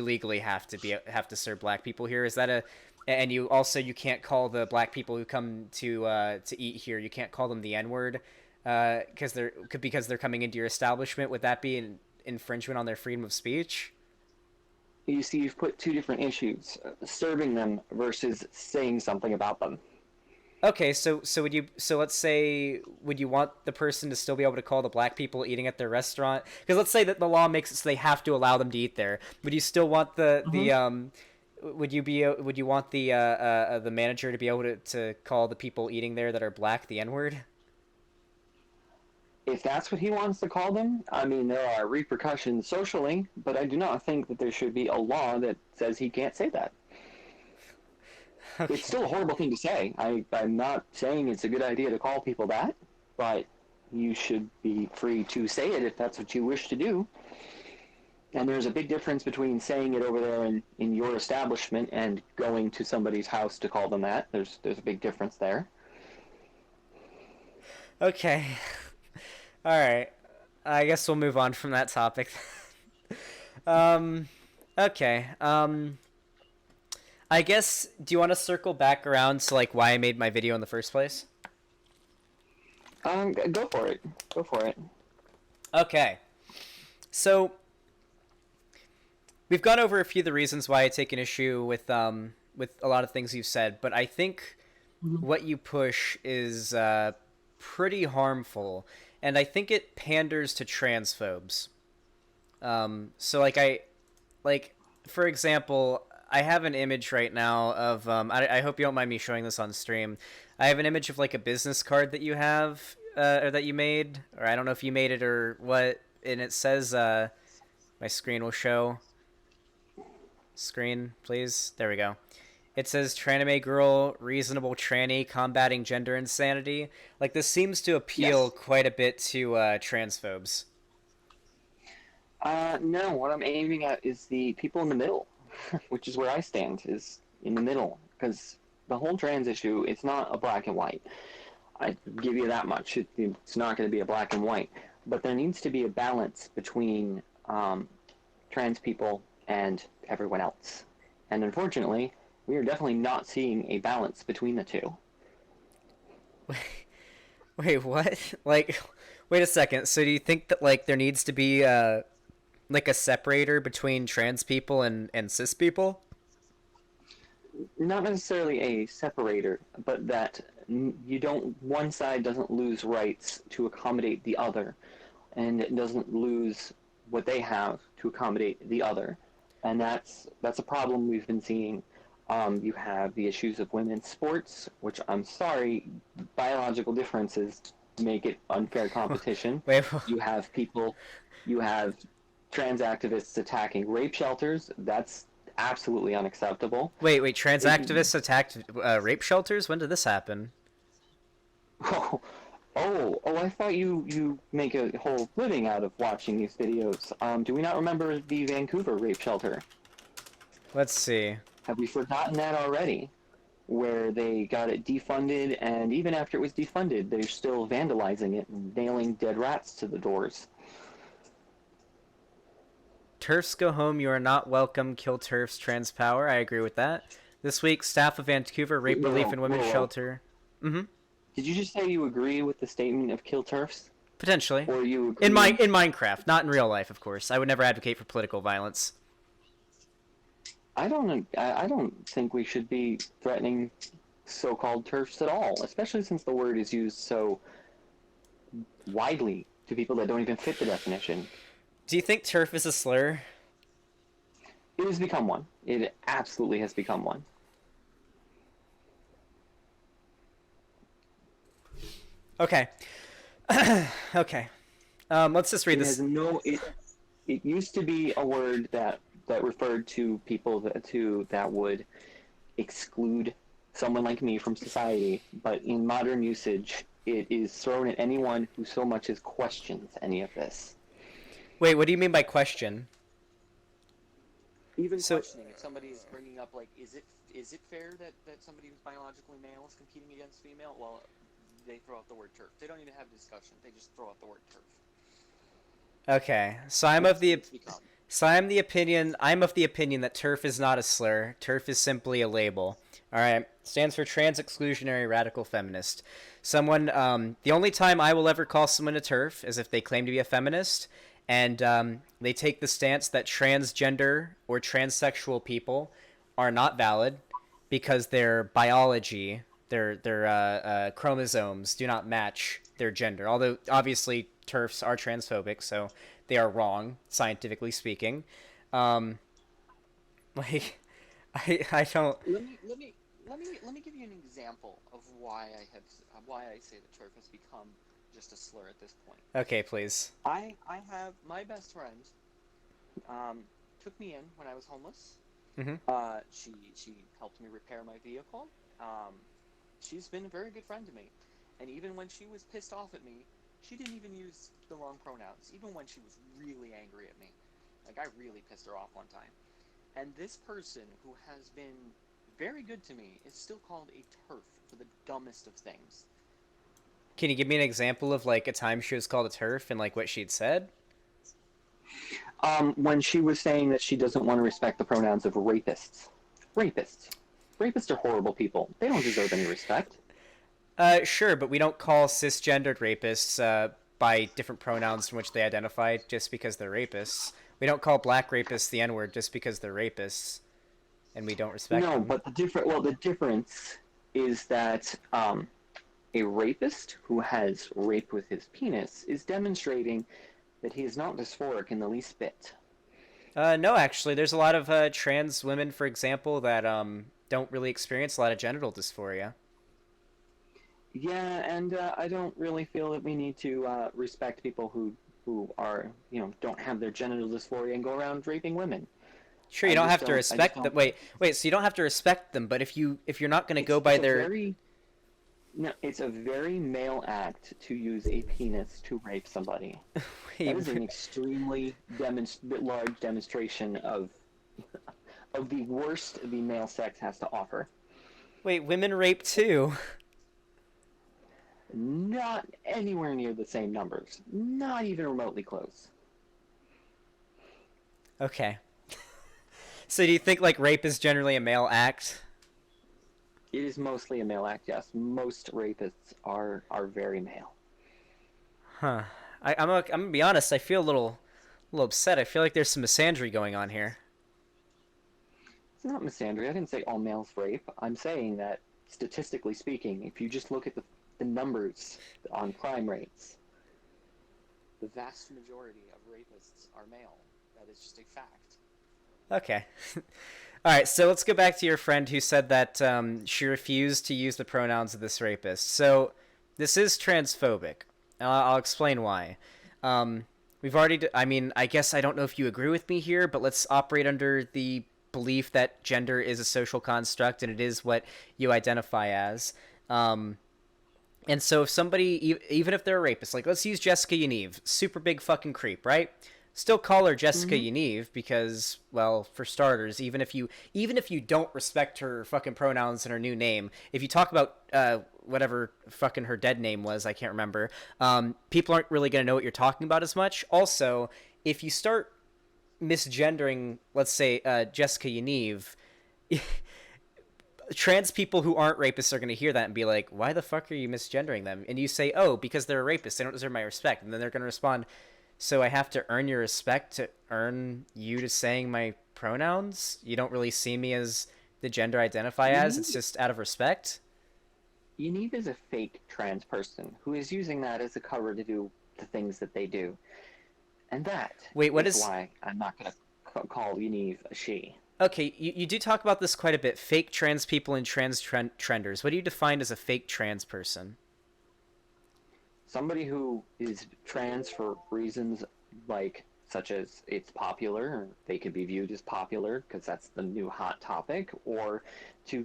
legally have to serve black people here. Is that a and you also you can't call the black people who come to eat here, you can't call them the N-word because they're coming into your establishment. Would that be an infringement on their freedom of speech? You see, you've put two different issues: serving them versus saying something about them. Okay, so let's say, would you want the person to still be able to call the black people eating at their restaurant? Because let's say that the law makes it so they have to allow them to eat there. Would you still want the would you want the manager to be able to call the people eating there that are black the N-word? If that's what he wants to call them, I mean, there are repercussions socially, but I do not think that there should be a law that says he can't say that. Okay. It's still a horrible thing to say. I'm not saying it's a good idea to call people that, but you should be free to say it if that's what you wish to do. And there's a big difference between saying it over there in your establishment and going to somebody's house to call them that. There's a big difference there. Okay. All right. I guess we'll move on from that topic. um, okay. I guess, do you want to circle back around to like why I made my video in the first place? Go for it. Go for it. Okay. So we've gone over a few of the reasons why I take an issue with a lot of things you've said, but I think what you push is pretty harmful, and I think it panders to transphobes. So like for example, I have an image right now of I hope you don't mind me showing this on stream. I have an image of like a business card that you have or that you made, or I don't know if you made it or what. and it says my screen will show. Screen, please. There we go. It says Tranime girl, reasonable tranny, combating gender insanity. Like, this seems to appeal Yes. quite a bit to transphobes. No, what I'm aiming at is the people in the middle, which is where I stand, is in the middle. Because the whole trans issue, it's not a black and white. I give you that much. It's not going to be a black and white. But there needs to be a balance between trans people and everyone else. And unfortunately, we are definitely not seeing a balance between the two. Wait, what? Like, wait a second. So do you think that, like, there needs to be like a separator between trans people and cis people? Not necessarily a separator, but that one side doesn't lose rights to accommodate the other, and it doesn't lose what they have to accommodate the other. And that's a problem we've been seeing. You have the issues of women's sports, which I'm sorry, biological differences make it unfair competition. Wait, You have trans activists attacking rape shelters. That's absolutely unacceptable. wait. Trans activists attacked rape shelters? When did this happen? Oh, I thought you make a whole living out of watching these videos. Do we not remember the Vancouver rape shelter? Let's see. Have we forgotten that already? Where they got it defunded, and even after it was defunded, they're still vandalizing it and nailing dead rats to the doors. TERFs go home, you are not welcome, kill TERFs, trans power. I agree with that. This week, staff of Vancouver Rape Relief and Women's Shelter. Mm-hmm. Did you just say you agree with the statement of kill TERFs? Potentially. Or you agree... In Minecraft, not in real life, of course. I would never advocate for political violence. I don't think we should be threatening so-called TERFs at all, especially since the word is used so widely to people that don't even fit the definition. Do you think TERF is a slur? It has become one. It absolutely has become one. Okay. Okay. Let's just read this. It used to be a word that referred to people that would exclude someone like me from society, but in modern usage, it is thrown at anyone who so much as questions any of this. Wait, what do you mean by question? Even questioning, if somebody is bringing up, like, is it fair that somebody who's biologically male is competing against female? Well, they throw out the word TERF. They don't even have a discussion. They just throw out the word TERF. Okay, so I'm of the opinion that TERF is not a slur. TERF is simply a label. All right, stands for trans exclusionary radical feminist. Someone, the only time I will ever call someone a TERF is if they claim to be a feminist, and they take the stance that transgender or transsexual people are not valid because their biology, their chromosomes do not match their gender. Although obviously TERFs are transphobic, so they are wrong, scientifically speaking. Like, I don't. Let me give you an example of why I say the TERF has become just a slur at this point. Okay, please. I have my best friend. Took me in when I was homeless. Mm-hmm. She helped me repair my vehicle. She's been a very good friend to me, and even when she was pissed off at me, she didn't even use the wrong pronouns. Even when she was really angry at me, like I really pissed her off one time. And this person who has been very good to me is still called a TERF for the dumbest of things. Can you give me an example of, like, a time she was called a TERF and, like, what she'd said? When she was saying that she doesn't want to respect the pronouns of rapists. Rapists are horrible people. They don't deserve any respect. Sure, but we don't call cisgendered rapists by different pronouns from which they identify just because they're rapists. We don't call black rapists the N-word just because they're rapists, and we don't respect them. No, but the difference is that a rapist who has raped with his penis is demonstrating that he is not dysphoric in the least bit. No, actually, there's a lot of trans women, for example, that don't really experience a lot of genital dysphoria. Yeah, and I don't really feel that we need to respect people who who are, don't have their genital dysphoria and go around raping women. Sure, you don't have to I just respect them. don't. Wait. So you don't have to respect them, but if you're not going to go by It's a their very no, it's a very male act to use a penis to rape somebody. That is an extremely large demonstration of the worst the male sex has to offer. wait, women rape too. Not anywhere near the same numbers. Not even remotely close. Okay. So do you think like rape is generally a male act? It is mostly a male act, yes. Most rapists are very male. Huh. I'm gonna be honest. I feel a little upset. I feel like there's some misandry going on here. It's not misandry. I didn't say all males rape. I'm saying that, statistically speaking, if you just look at the numbers on crime rates, The vast majority of rapists are male. That is just a fact. Okay. All right. So let's go back to your friend who said that she refused to use the pronouns of this rapist. So this is transphobic. I'll explain why. We've already. I mean, I guess I don't know if you agree with me here, but let's operate under the belief that gender is a social construct and it is what you identify as. And so if somebody, even if they're a rapist, like let's use Jessica Yaniv, super big fucking creep, right? Still call her Jessica Yaniv because, well, for starters, even if you don't respect her fucking pronouns and her new name, if you talk about whatever fucking her dead name was, I can't remember, people aren't really gonna know what you're talking about as much. Also, if you start misgendering, let's say Jessica Yaniv, trans people who aren't rapists are going to hear that and be like, why the fuck are you misgendering them? And you say, oh, because they're a rapist, they don't deserve my respect. And then they're going to respond, so I have to earn your respect to earn you to saying my pronouns? You don't really see me as the gender I identify as? It's just out of respect? Yaniv is a fake trans person who is using that as a cover to do the things that they do. And that Wait, what is is... why I'm not going to call Yaniv a she. Okay, you do talk about this quite a bit. Fake trans people and trans trenders. What do you define as a fake trans person? Somebody who is trans for reasons such as it's popular, or they could be viewed as popular because that's the new hot topic, or to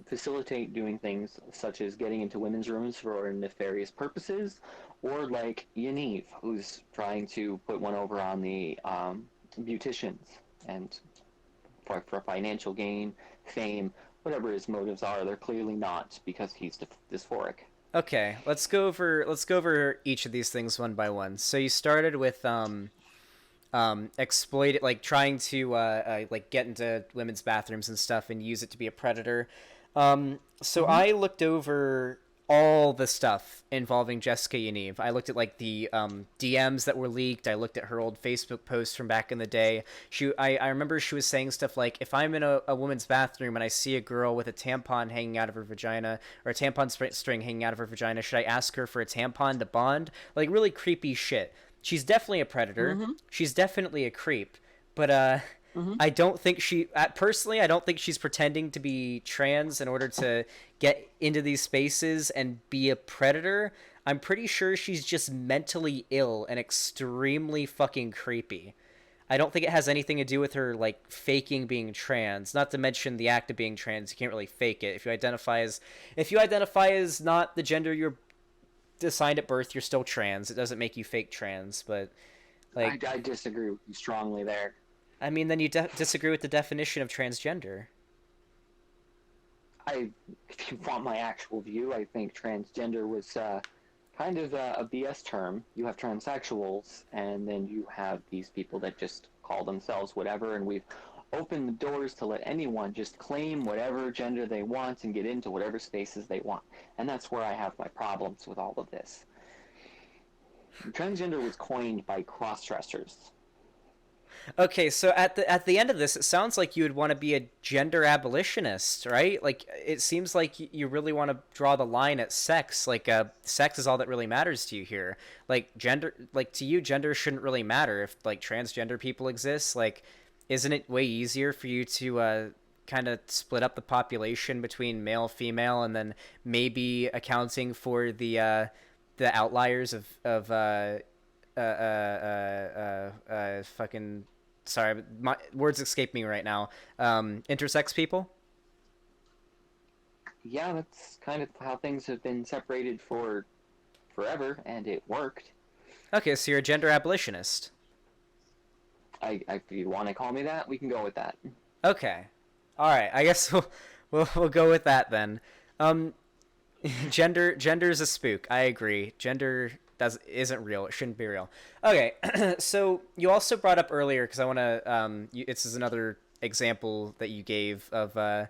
facilitate doing things such as getting into women's rooms for nefarious purposes, or like Yaniv, who's trying to put one over on the beauticians and for financial gain, fame, whatever his motives are. They're clearly not because he's dysphoric. Okay, let's go over each of these things one by one. So you started with exploit it, like trying to like get into women's bathrooms and stuff and use it to be a predator. So I looked over all the stuff involving Jessica Yaniv. I looked at like the DMs that were leaked. I looked at her old Facebook posts from back in the day. I remember she was saying stuff like, if I'm in a woman's bathroom and I see a girl with a tampon hanging out of her vagina, or a tampon string hanging out of her vagina, should I ask her for a tampon to bond? Like really creepy shit. She's definitely a predator. She's definitely a creep. But I don't think personally, I don't think she's pretending to be trans in order to get into these spaces and be a predator. I'm pretty sure she's just mentally ill and extremely fucking creepy. I don't think it has anything to do with her, like, faking being trans. Not to mention the act of being trans, you can't really fake it. If you identify as not the gender you're assigned at birth, you're still trans. It doesn't make you fake trans, but, like... I disagree with you strongly there. I mean, then you disagree with the definition of transgender. If you want my actual view, I think transgender was kind of a BS term. You have transsexuals, and then you have these people that just call themselves whatever, and we've opened the doors to let anyone just claim whatever gender they want and get into whatever spaces they want. And that's where I have my problems with all of this. Transgender was coined by cross-dressers. Okay, so at the end of this, it sounds like you would want to be a gender abolitionist, right? Like, it seems like you really want to draw the line at sex. Like, sex is all that really matters to you here. Like, gender, like, to you, gender shouldn't really matter if, like, transgender people exist. Like, isn't it way easier for you to, kind of split up the population between male, female, and then maybe accounting for the outliers of fucking sorry, my words escape me right now. Intersex people. Yeah, that's kind of how things have been separated for forever, and it worked. Okay, so you're a gender abolitionist. If you want to call me that, we can go with that. Okay, all right. I guess we'll go with that then. Um, gender's a spook. I agree. Gender isn't real. It shouldn't be real. Okay, so you also brought up earlier because I want to. This is another example that you gave of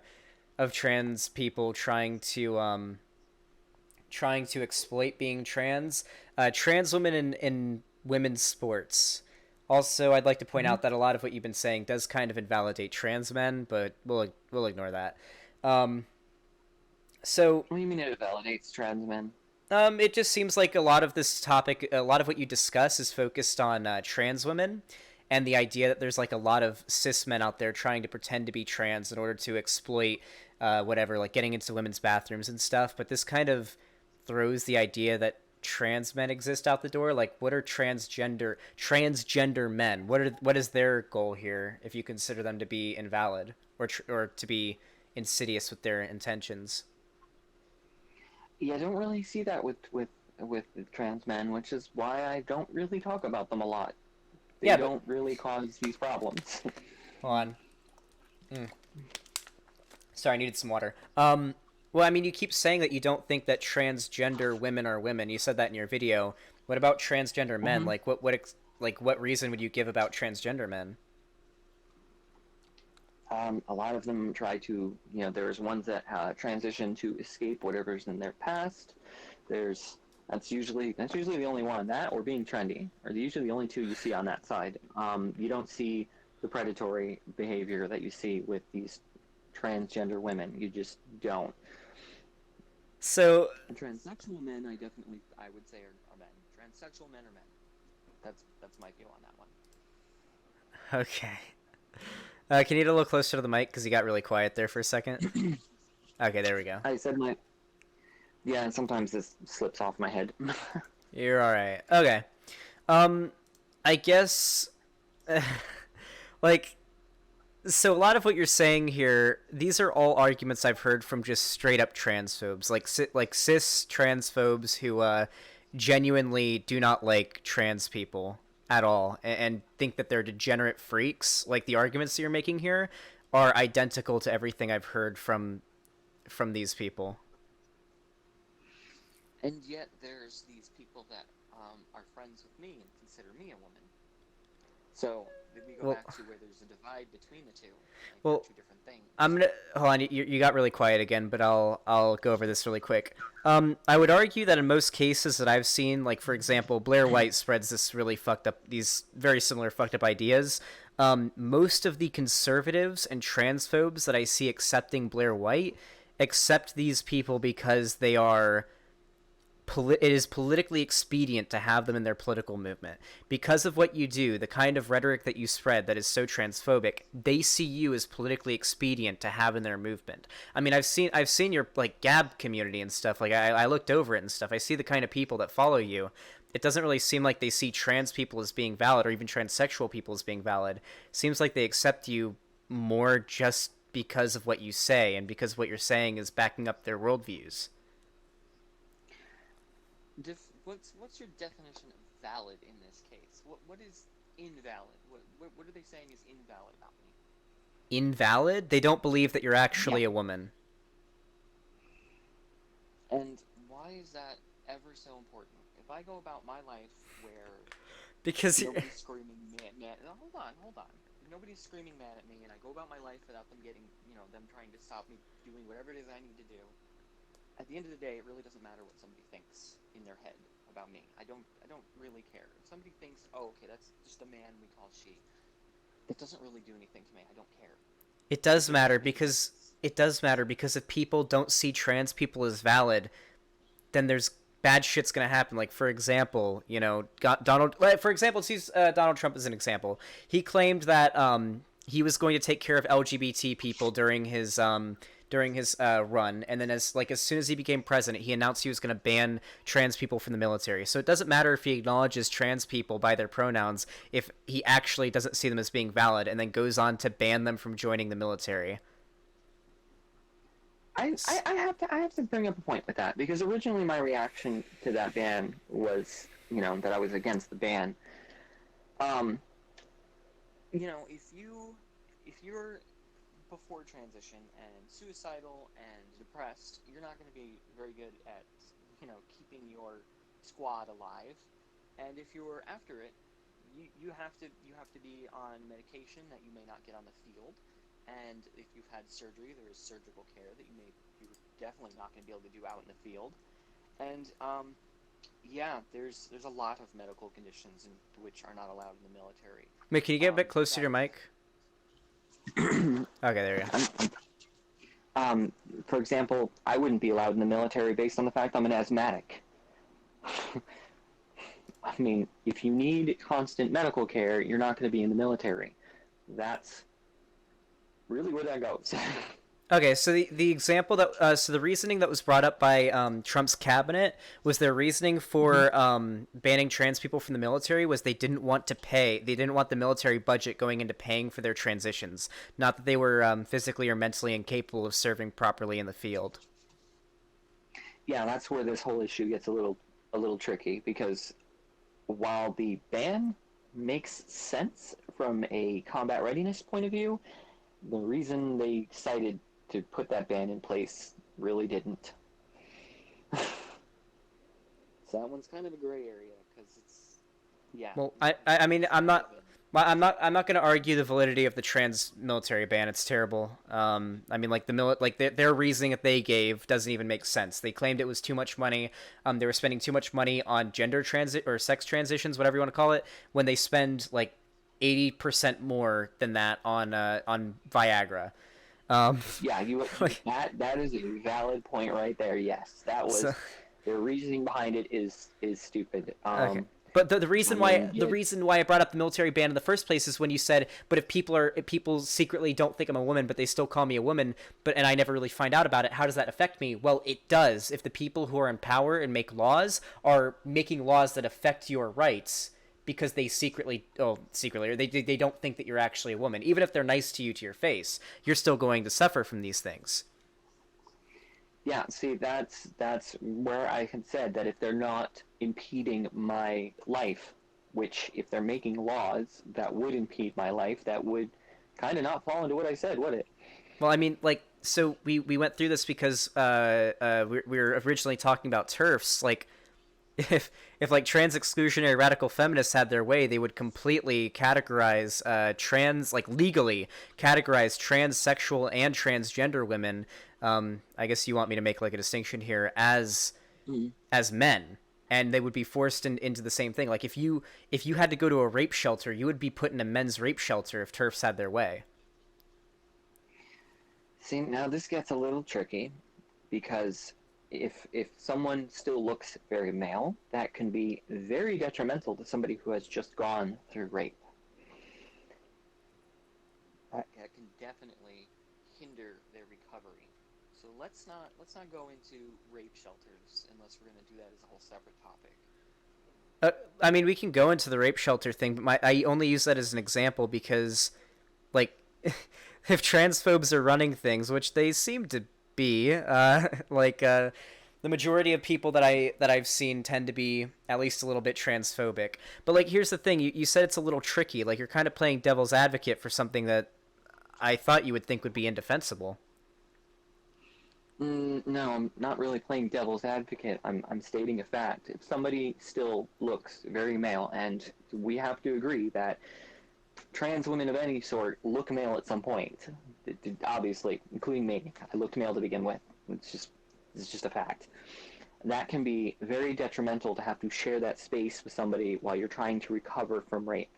trans people trying to exploit being trans. Trans women in women's sports. Also, I'd like to point out that a lot of what you've been saying does kind of invalidate trans men, but we'll ignore that. Um, so What do you mean it validates trans men? it just seems like a lot of this topic, a lot of what you discuss is focused on trans women and the idea that there's like a lot of cis men out there trying to pretend to be trans in order to exploit whatever, like getting into women's bathrooms and stuff. But this kind of throws the idea that trans men exist out the door. Like, what are transgender men? What is their goal here? If you consider them to be invalid or to be insidious with their intentions. Yeah, I don't really see that with trans men, which is why I don't really talk about them a lot. They don't really cause these problems. Hold on. Sorry, I needed some water. Well, I mean, you keep saying that you don't think that transgender women are women. You said that in your video. What about transgender men? Like, what reason would you give about transgender men? A lot of them try to, there's ones that transition to escape whatever's in their past. That's usually the only one. That or being trendy are usually the only two you see on that side. You don't see the predatory behavior that you see with these transgender women. You just don't. So Transsexual men, I would say are men. Transsexual men are men. That's my view on that one. okay. Can you get a little closer to the mic because you got really quiet there for a second? Okay, there we go. I said yeah, sometimes this slips off my head. You're all right. Okay. I guess like so a lot of what you're saying here, these are all arguments I've heard from just straight up transphobes, like cis transphobes who genuinely do not like trans people at all and think that they're degenerate freaks. Like the arguments that you're making here are identical to everything I've heard from these people. And yet there's these people that are friends with me and consider me a woman. So then we go back to where there's a divide between the two. Like two different things. I'm gonna hold on. You got really quiet again, but I'll go over this really quick. I would argue that in most cases that I've seen, like for example, Blair White spreads these very similar fucked up ideas. Most of the conservatives and transphobes that I see accepting Blair White accept these people because they are. It is politically expedient to have them in their political movement. Because of what you do, the kind of rhetoric that you spread that is so transphobic, they see you as politically expedient to have in their movement. I mean, I've seen your like Gab community and stuff. Like I looked over it and stuff. I see the kind of people that follow you. It doesn't really seem like they see trans people as being valid or even transsexual people as being valid. It seems like they accept you more just because of what you say and because what you're saying is backing up their worldviews. What's your definition of valid in this case? What is invalid? What are they saying is invalid about me? Invalid? They don't believe that you're actually a woman. And why is that ever so important? If I go about my life where because nobody's screaming man, no, hold on. Nobody's screaming man at me, and I go about my life without them getting, them trying to stop me doing whatever it is I need to do. At the end of the day, it really doesn't matter what somebody thinks in their head about me. I don't really care. If somebody thinks, oh, okay, that's just a man we call she, it doesn't really do anything to me. I don't care. It does matter because if people don't see trans people as valid, then there's bad shit's gonna happen. Like for example, Donald Trump as an example. He claimed that he was going to take care of LGBT people during his during his run, and then as soon as he became president, he announced he was going to ban trans people from the military. So it doesn't matter if he acknowledges trans people by their pronouns if he actually doesn't see them as being valid, and then goes on to ban them from joining the military. I have to bring up a point with that, because originally my reaction to that ban was, that I was against the ban. If you're before transition and suicidal and depressed, you're not going to be very good at keeping your squad alive. And if you're after it, you have to be on medication that you may not get on the field. And if you've had surgery, there is surgical care that you're definitely not going to be able to do out in the field. And there's a lot of medical conditions which are not allowed in the military. Mick, can you get a bit closer to your mic? Okay, there you go. For example, I wouldn't be allowed in the military based on the fact I'm an asthmatic. I mean, if you need constant medical care, you're not going to be in the military. That's really where that goes. Okay, so the example that so the reasoning that was brought up by Trump's cabinet was their reasoning for banning trans people from the military was they didn't want the military budget going into paying for their transitions, not that they were physically or mentally incapable of serving properly in the field. Yeah, that's where this whole issue gets a little tricky, because while the ban makes sense from a combat readiness point of view, the reason they decided to put that ban in place really didn't. So that one's kind of a gray area, because it's Well, I mean, I'm not going to argue the validity of the trans military ban. It's terrible. I mean, their reasoning that they gave doesn't even make sense. They claimed it was too much money. They were spending too much money on gender transit or sex transitions, whatever you want to call it, when they spend 80% more than that on Viagra. That is a valid point right there. Yes, that was their reasoning behind it is stupid. Okay. But the reason why I brought up the military ban in the first place is when you said, but if people secretly don't think I'm a woman, but they still call me a woman, and I never really find out about it, how does that affect me? Well, it does. If the people who are in power and make laws are making laws that affect your rights because they or they don't think that you're actually a woman, even if they're nice to you to your face, you're still going to suffer from these things. Yeah, see, that's where I had said that if they're not impeding my life, which if they're making laws that would impede my life, that would kind of not fall into what I said, would it? Well, I mean, so we went through this because we were originally talking about TERFs. If trans exclusionary radical feminists had their way, they would completely categorize legally categorize transsexual and transgender women. I guess you want me to make a distinction here as men, and they would be forced into the same thing. If you had to go to a rape shelter, you would be put in a men's rape shelter if TERFs had their way. See, now this gets a little tricky, because if someone still looks very male, that can be very detrimental to somebody who has just gone through rape. That can definitely hinder their recovery. So let's not go into rape shelters unless we're going to do that as a whole separate topic. I mean, we can go into the rape shelter thing, but I only use that as an example because, if transphobes are running things, which they seem to be, the majority of people that I've seen tend to be at least a little bit transphobic. But here's the thing: you said it's a little tricky. You're kind of playing devil's advocate for something that I thought you would think would be indefensible. No, I'm not really playing devil's advocate. I'm stating a fact. If somebody still looks very male, and we have to agree that trans women of any sort look male at some point, obviously, including me. I looked male to begin with. It's just a fact. That can be very detrimental to have to share that space with somebody while you're trying to recover from rape.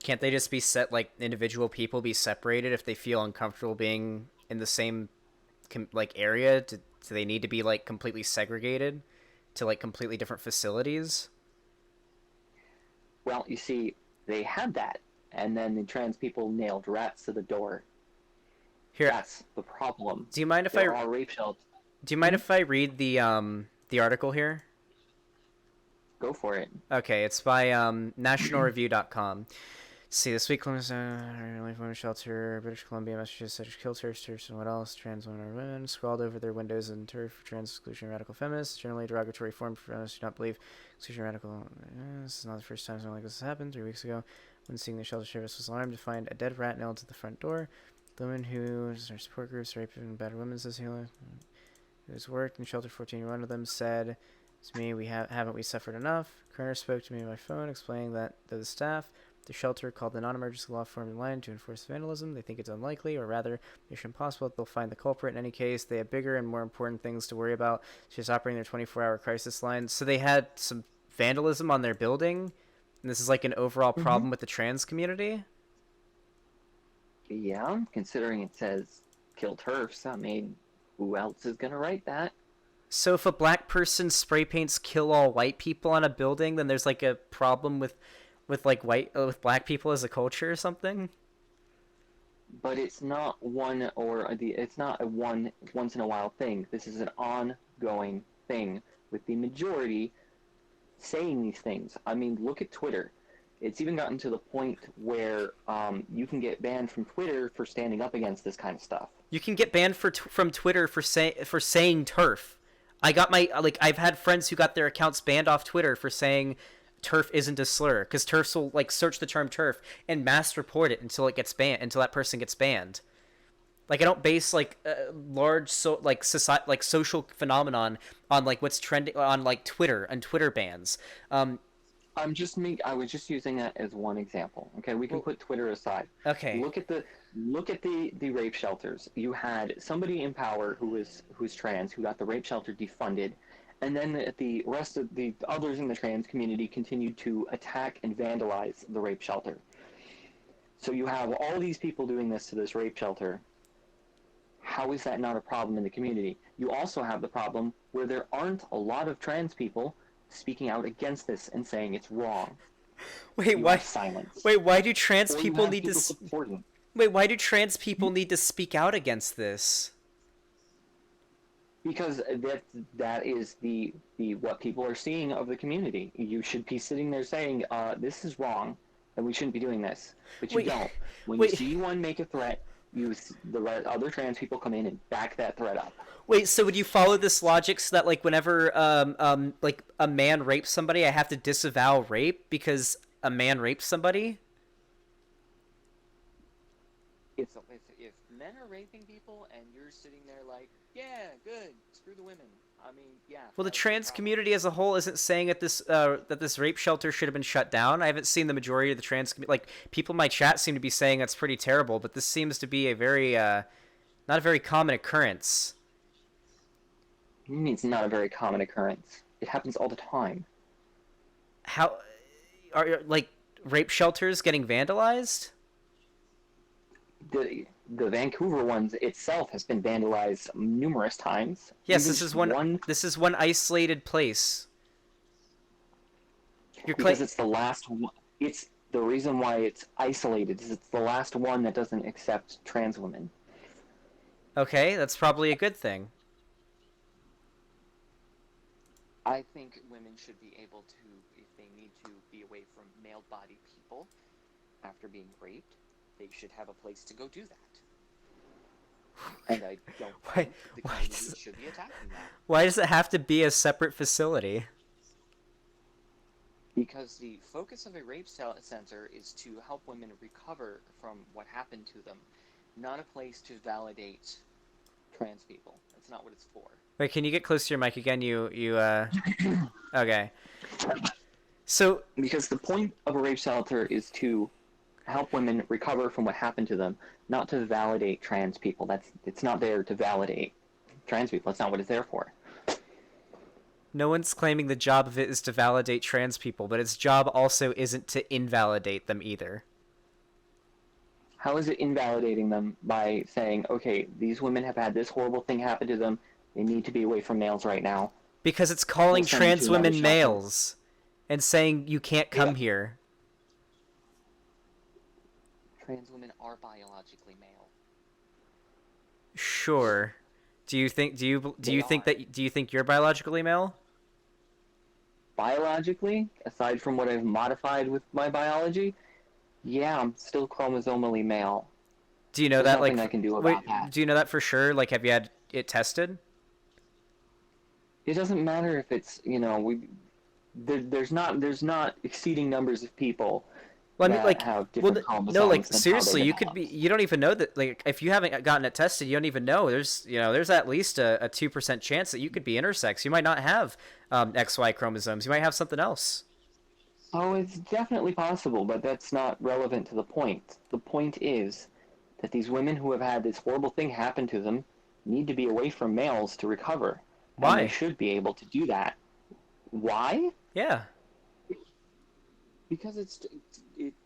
Can't they just be individual people be separated if they feel uncomfortable being in the same area? Do they need to be completely segregated to completely different facilities? Well, you see, they had that, and then the trans people nailed rats to the door. Here, That's the problem. do you mind if There are rape shelters. do you mind if I read the article here? Go for it. Okay, it's by nationalreview.com. See, this week, Relief Women's Shelter, British Columbia, Massachusetts, kill TERFs, and what else? Trans women are women, scrawled over their windows in TERF, trans exclusion radical feminists, generally derogatory form for feminists who do not believe exclusion radical. This is not the first time something like this has happened. 3 weeks ago, when seeing the shelter service was alarmed to find a dead rat nailed to the front door. The woman who is our support groups, rape and battered women, says Hila, who's worked in shelter 14. One of them said to me, haven't we suffered enough? Kerner spoke to me by phone, explaining that the staff the shelter called the non-emergency law formed in line to enforce vandalism. They think it's unlikely, or rather, mission impossible, that they'll find the culprit. In any case, they have bigger and more important things to worry about. She's operating their 24-hour crisis line. So they had some vandalism on their building, and this is like an overall problem with the trans community. Yeah, considering it says kill TERFs, I mean, who else is gonna write that? So if a black person spray paints "kill all white people" on a building, then there's like a problem with with black people as a culture or something. But it's not it's not a once in a while thing. This is an ongoing thing with the majority saying these things. I mean, look at Twitter. It's even gotten to the point where you can get banned from Twitter for standing up against this kind of stuff. You can get banned from Twitter for saying TERF. I've had friends who got their accounts banned off Twitter for saying TERF isn't a slur, because TERFs will like search the term TERF and mass report it until it gets banned, until that person gets banned. Like, I don't base like large social phenomenon on like what's trending on like Twitter and Twitter bans. I was just using that as one example. Okay, we can put Twitter aside. Okay. Look at the rape shelters. You had somebody in power who's trans who got the rape shelter defunded, and then the rest of the others in the trans community continued to attack and vandalize the rape shelter. So you have all these people doing this to this rape shelter. How is that not a problem in the community? You also have the problem where there aren't a lot of trans people speaking out against this and saying it's wrong. Wait, why? Silence. Wait, why do trans people need to? Supporting. Wait, why do trans people need to speak out against this? Because that is the what people are seeing of the community. You should be sitting there saying, this is wrong, and we shouldn't be doing this. But you don't. When you see one make a threat, the other trans people come in and back that threat up. Wait, so would you follow this logic so that like whenever like a man rapes somebody, I have to disavow rape because a man raped somebody? If men are raping people and you're sitting there like, yeah, good, screw the women. I mean, yeah. Well, the trans community as a whole isn't saying that this rape shelter should have been shut down. I haven't seen the majority of the trans like people in my chat seem to be saying that's pretty terrible, but this seems to be a very not a very common occurrence. It's not a very common occurrence. It happens all the time. How are like rape shelters getting vandalized? The Vancouver ones itself has been vandalized numerous times. Yes, this is one isolated place. Because it's the last one. It's the reason why it's isolated is it's the last one that doesn't accept trans women. Okay, that's probably a good thing. I think women should be able to, if they need to be away from male-bodied people after being raped, they should have a place to go do that. And I don't think the community should be attacking that. Why does it have to be a separate facility? Because the focus of a rape center is to help women recover from what happened to them, not a place to validate trans people. That's not what it's for. Wait, can you get close to your mic again? Okay. So because the point of a rape shelter is to help women recover from what happened to them, not to validate trans people. It's not there to validate trans people. That's not what it's there for. No one's claiming the job of it is to validate trans people, but its job also isn't to invalidate them either. How is it invalidating them by saying, okay, these women have had this horrible thing happen to them, they need to be away from males right now? Because it's calling trans women males and saying you can't come here. Trans women are biologically male. sure. Do you think They are. do you think you're biologically male? Biologically, aside from what I've modified with my biology, yeah, I'm still chromosomally male. Do you know There's that nothing I can do about wait, that. do you know that for sure? Like, have you had it tested? It doesn't matter if it's, there's not exceeding numbers of people Well, I mean, that like, have well, different no, like chromosomes than how they seriously, you could be. developed. You don't even know that. Like, if you haven't gotten it tested, you don't even know. There's at least a 2% chance that you could be intersex. You might not have XY chromosomes. You might have something else. Oh, it's definitely possible, but that's not relevant to the point. The point is that these women who have had this horrible thing happen to them need to be away from males to recover, and they Why? should be able to do that. Why? Yeah. Because it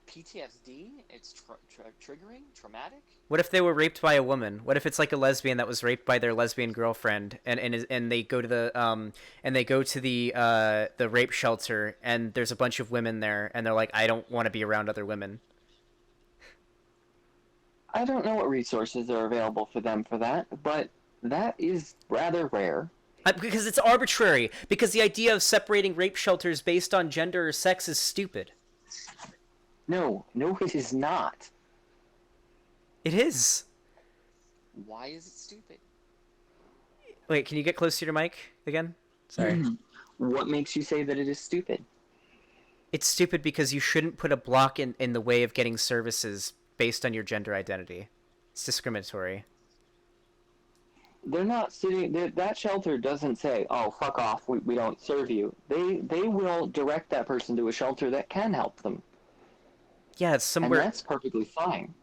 PTSD. It's triggering, traumatic. What if they were raped by a woman? What if it's like a lesbian that was raped by their lesbian girlfriend, and they go to the rape shelter, and there's a bunch of women there, and they're like, I don't want to be around other women. I don't know what resources are available for them for that, but that is rather rare. Because it's arbitrary. Because the idea of separating rape shelters based on gender or sex is stupid. No, no, it is not. It is. Why is it stupid? Wait, can you get close to your mic again? Sorry. What makes you say that it is stupid? It's stupid because you shouldn't put a block in the way of getting services based on your gender identity. It's discriminatory. They're not sitting. That shelter doesn't say, "Oh, fuck off. We don't serve you." They will direct that person to a shelter that can help them, Yeah, it's and somewhere. that's perfectly fine.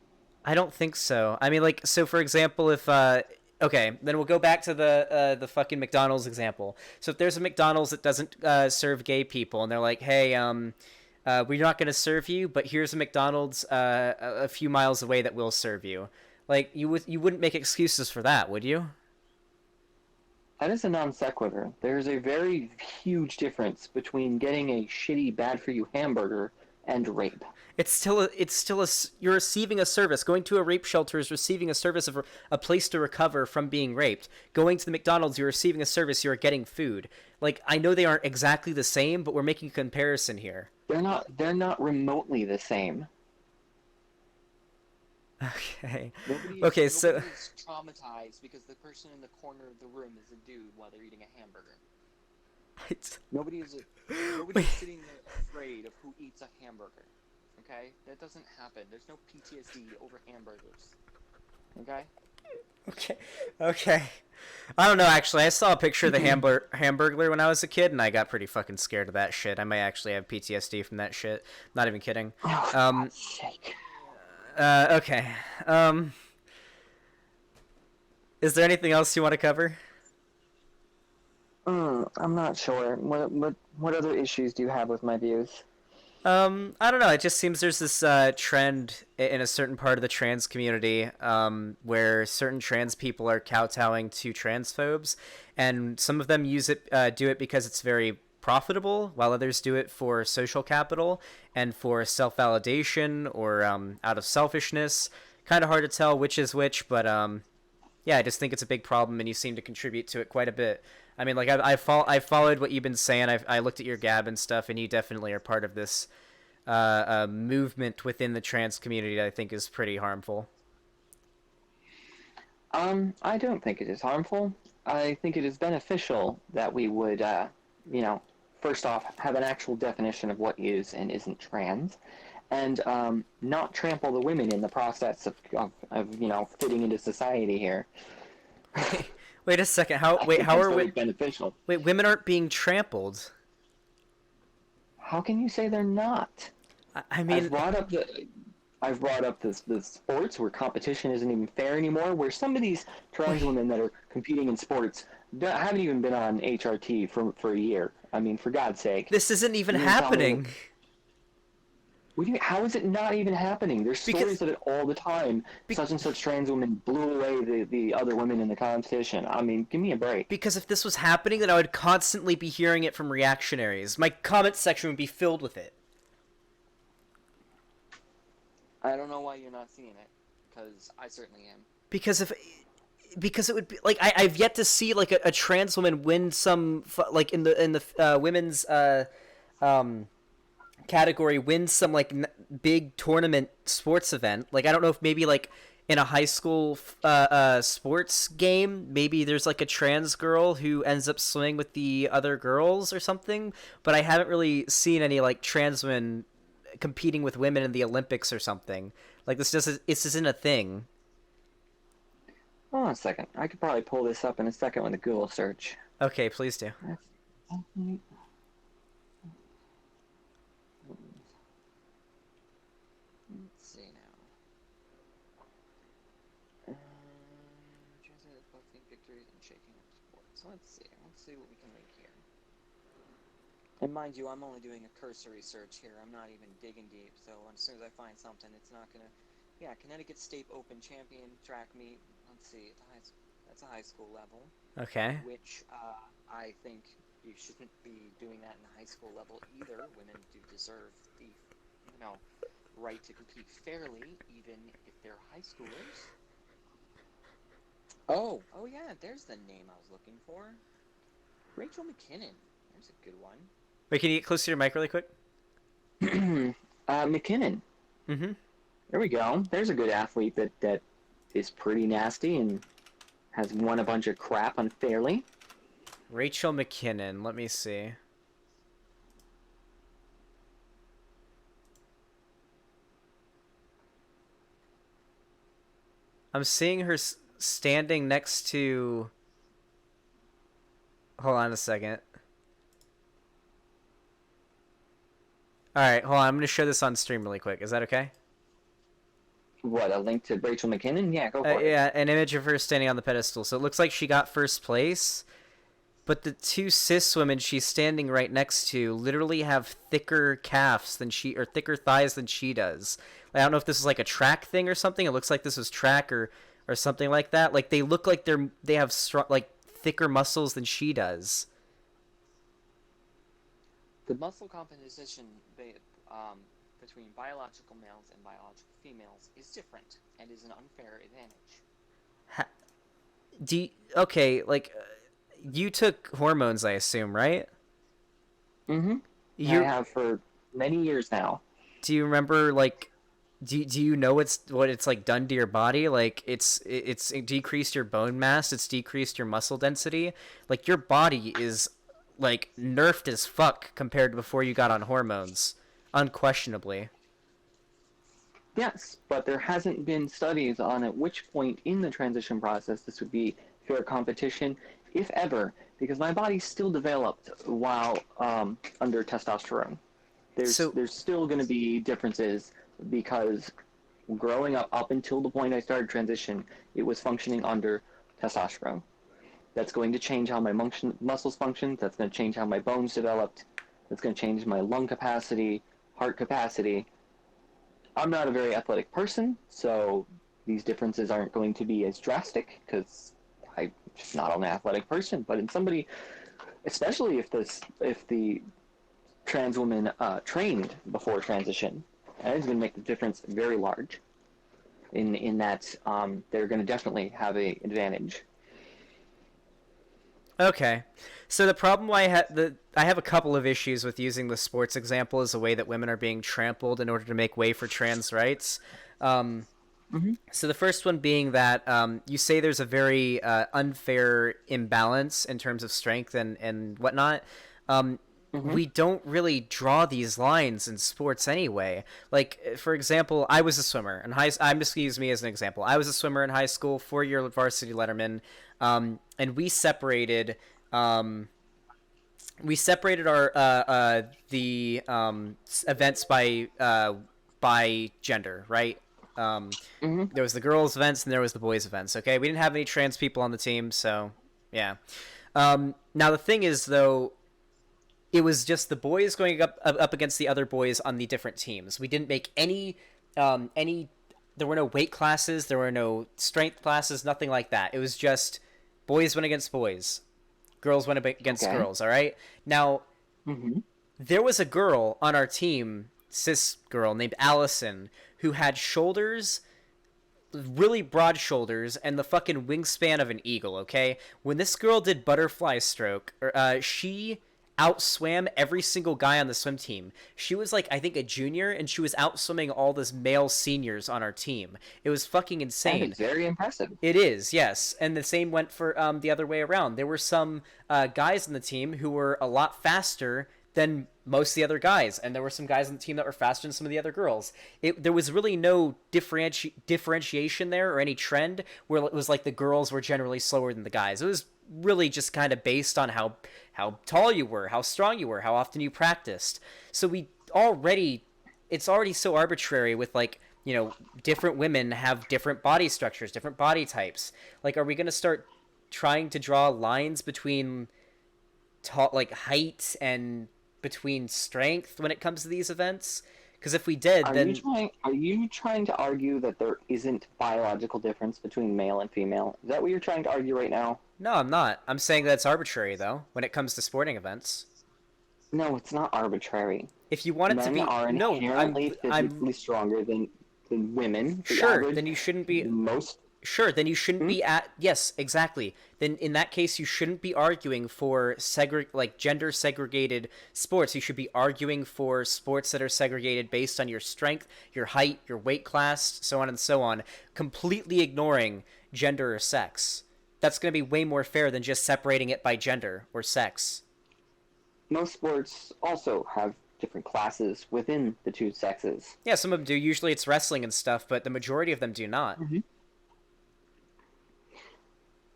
I don't think so. I mean, like, so for example, if okay, then we'll go back to the fucking McDonald's example. So if there's a McDonald's that doesn't serve gay people, and they're like, hey, we're not gonna serve you, but here's a McDonald's a few miles away that will serve you. Like, you wouldn't make excuses for that, would you? That is a non sequitur. There's a very huge difference between getting a shitty, bad for you hamburger and rape. You're receiving a service. Going to a rape shelter is receiving a service of a place to recover from being raped. Going to the McDonald's, you're receiving a service. You're getting food. Like, I know they aren't exactly the same, but we're making a comparison here. They're not remotely the same. Okay. Nobody's traumatized because the person in the corner of the room is a dude while they're eating a hamburger. Nobody's sitting there afraid of who eats a hamburger. Okay? That doesn't happen. There's no PTSD over hamburgers. Okay? Okay. I don't know, actually. I saw a picture of the Hamburglar when I was a kid, and I got pretty fucking scared of that shit. I may actually have PTSD from that shit. Not even kidding. Oh, for God's sake. Okay. Is there anything else you want to cover? I'm not sure. What other issues do you have with my views? I don't know. It just seems there's this trend in a certain part of the trans community where certain trans people are kowtowing to transphobes, and some of them do it because it's very profitable, while others do it for social capital and for self-validation or out of selfishness. Kind of hard to tell which is which, but yeah, I just think it's a big problem, and you seem to contribute to it quite a bit. I mean, like, I followed what you've been saying. I looked at your Gab and stuff, and you definitely are part of this movement within the trans community that I think is pretty harmful. I don't think it is harmful. I think it is beneficial that we would, first off, have an actual definition of what is and isn't trans, and not trample the women in the process of fitting into society here. Wait a second. How are beneficial? Wait, women aren't being trampled. How can you say they're not? I mean, I've brought up the sports where competition isn't even fair anymore, where some of these trans women that are competing in sports haven't even been on HRT for a year. I mean, for God's sake. This isn't even happening. What do you mean? How is it not even happening? There's stories of it all the time. Such and such trans woman blew away the other women in the competition. I mean, give me a break. Because if this was happening, then I would constantly be hearing it from reactionaries. My comment section would be filled with it. I don't know why you're not seeing it, because I certainly am. Because because it would be like I've yet to see like a trans woman win some like in the women's um category win some like big tournament sports event. Like I don't know if maybe like in a high school sports game maybe there's like a trans girl who ends up swimming with the other girls or something, but I haven't really seen any like trans women competing with women in the Olympics or something. Like this isn't a thing. Hold on a second. I could probably pull this up in a second with a Google search. Okay, please do. Let's see now. Translated boxing victories and shaking up sports. Let's see. Let's see what we can make here. And mind you, I'm only doing a cursory search here. I'm not even digging deep. So as soon as I find something, it's not gonna. Yeah, Connecticut State Open Champion track meet. Let's see. That's a high school level. Okay. Which I think you shouldn't be doing that in the high school level either. Women do deserve the, right to compete fairly, even if they're high schoolers. Oh yeah, there's the name I was looking for. Rachel McKinnon. There's a good one. Wait, can you get closer to your mic really quick? McKinnon. Mm-hmm. There we go. There's a good athlete that is pretty nasty and has won a bunch of crap unfairly. Rachel McKinnon. Let me see. I'm seeing her standing next to... Hold on a second. Alright, hold on. I'm going to show this on stream really quick. Is that okay? What, a link to Rachel McKinnon? Yeah, go for it. Yeah, an image of her standing on the pedestal. So it looks like she got first place, but the two cis women she's standing right next to literally have thicker calves than she, or thicker thighs than she does. I don't know if this is like a track thing or something. It looks like this was track or something like that. Like they look like they have like thicker muscles than she does. The muscle composition between biological males and biological females is different and is an unfair advantage. Okay, like you took hormones, I assume, right? Mm-hmm. I have for many years now. Do you remember like? Do you know what it's like done to your body? Like it's decreased your bone mass, it's decreased your muscle density. Like your body is like nerfed as fuck compared to before you got on hormones, unquestionably. Yes, but there hasn't been studies on at which point in the transition process this would be fair competition, if ever, because my body still developed while under testosterone. There's still going to be differences because growing up until the point I started transition, it was functioning under testosterone. That's going to change how my muscles function. That's going to change how my bones developed. That's going to change my lung capacity, heart capacity. I'm not a very athletic person, so these differences aren't going to be as drastic because I'm just not an athletic person. But in somebody, especially if the trans woman trained before transition, that is going to make the difference very large. In that they're going to definitely have an advantage. Okay, so the problem I have a couple of issues with using the sports example as a way that women are being trampled in order to make way for trans rights. So the first one being that you say there's a very unfair imbalance in terms of strength and whatnot. We don't really draw these lines in sports anyway. Like, for example, I was a swimmer in I'm just gonna use me as an example. I was a swimmer in high school, 4-year varsity letterman, and we separated our the events by gender, right? There was the girls' events and there was the boys' events. Okay, we didn't have any trans people on the team, so yeah. Now the thing is, though, it was just the boys going up against the other boys on the different teams. We didn't make any. There were no weight classes. There were no strength classes. Nothing like that. It was just boys went against boys, girls went against girls. All right. Now, there was a girl on our team, cis girl named Allison, who had shoulders really broad shoulders and the fucking wingspan of an eagle, okay? When this girl did butterfly stroke, she outswam every single guy on the swim team. She was like, I think, a junior, and she was outswimming all this male seniors on our team. It was fucking That insane. is very impressive. It is, yes. And the same went for the other way around. There were some guys on the team who were a lot faster than most of the other guys, and there were some guys on the team that were faster than some of the other girls. There was really no differentiation there or any trend where it was like the girls were generally slower than the guys. It was really just kind of based on how tall you were, how strong you were, how often you practiced. So it's already so arbitrary with, like, you know, different women have different body structures, different body types. Like, are we going to start trying to draw lines between height and between strength when it comes to these events? Because if we did, then Are you trying to argue that there isn't biological difference between male and female? Is that what you're trying to argue right now? no, I'm not. I'm saying that's arbitrary though when it comes to sporting events. No, it's not arbitrary. If you want it to Men be are no, inherently I'm physically stronger than women. The sure. average- Then you shouldn't be most. Sure, then you shouldn't be at yes, exactly. Then in that case, you shouldn't be arguing for gender segregated sports. You should be arguing for sports that are segregated based on your strength, your height, your weight class, so on and so on, completely ignoring gender or sex. That's going to be way more fair than just separating it by gender or sex. Most sports also have different classes within the two sexes. Yeah, some of them do. Usually it's wrestling and stuff, but the majority of them do not. Mm-hmm.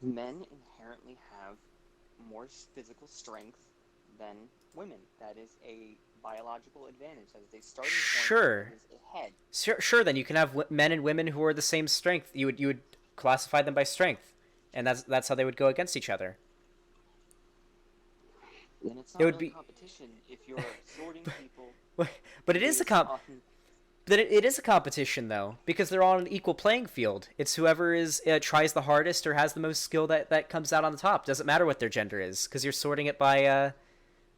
Men inherently have more physical strength than women. That is a biological advantage. That is a starting point. Sure. That is ahead. Sure. Then you can have men and women who are the same strength. You would classify them by strength, and that's how they would go against each other. Then it's not It would really be- competition if you're sorting people. But it is a it is a competition though, because they're all on an equal playing field. It's whoever tries the hardest or has the most skill that comes out on the top. Doesn't matter what their gender is, because you're sorting it by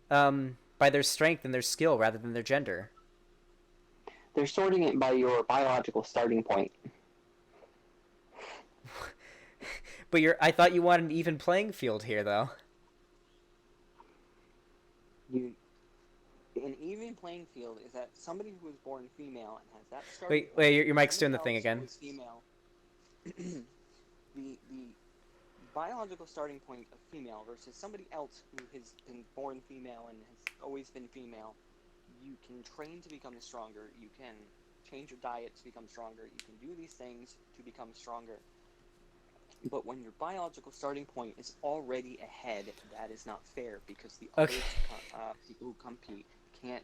their strength and their skill rather than their gender. They're sorting it by your biological starting point. But I thought you wanted an even playing field here, though. An even playing field is that somebody who was born female and has that starting Wait, point, your mic's doing the somebody thing else again. who is female, the biological starting point of female versus somebody else who has been born female and has always been female, you can train to become stronger. You can change your diet to become stronger. You can do these things to become stronger. But when your biological starting point is already ahead, that is not fair, because the other people who compete can't,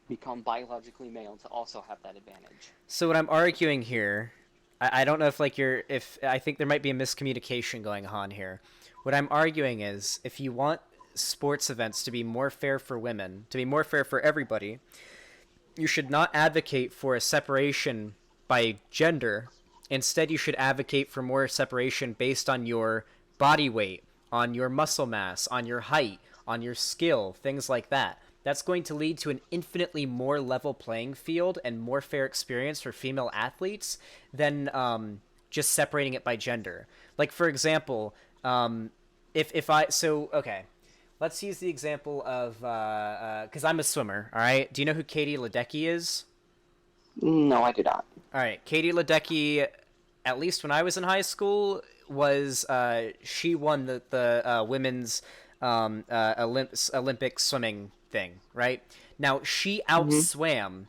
become biologically male to also have that advantage. So what I'm arguing here, I don't know if I think there might be a miscommunication going on here. What I'm arguing is, if you want sports events to be more fair for women, to be more fair for everybody, you should not advocate for a separation by gender. Instead, you should advocate for more separation based on your body weight, on your muscle mass, on your height, on your skill, things like that. That's going to lead to an infinitely more level playing field and more fair experience for female athletes than just separating it by gender. Like, for example, okay, let's use the example of, because I'm a swimmer, all right? Do you know who Katie Ledecky is? No, I do not. All right, Katie Ledecky, at least when I was in high school, she won the women's Olympic swimming thing, right? Now, she outswam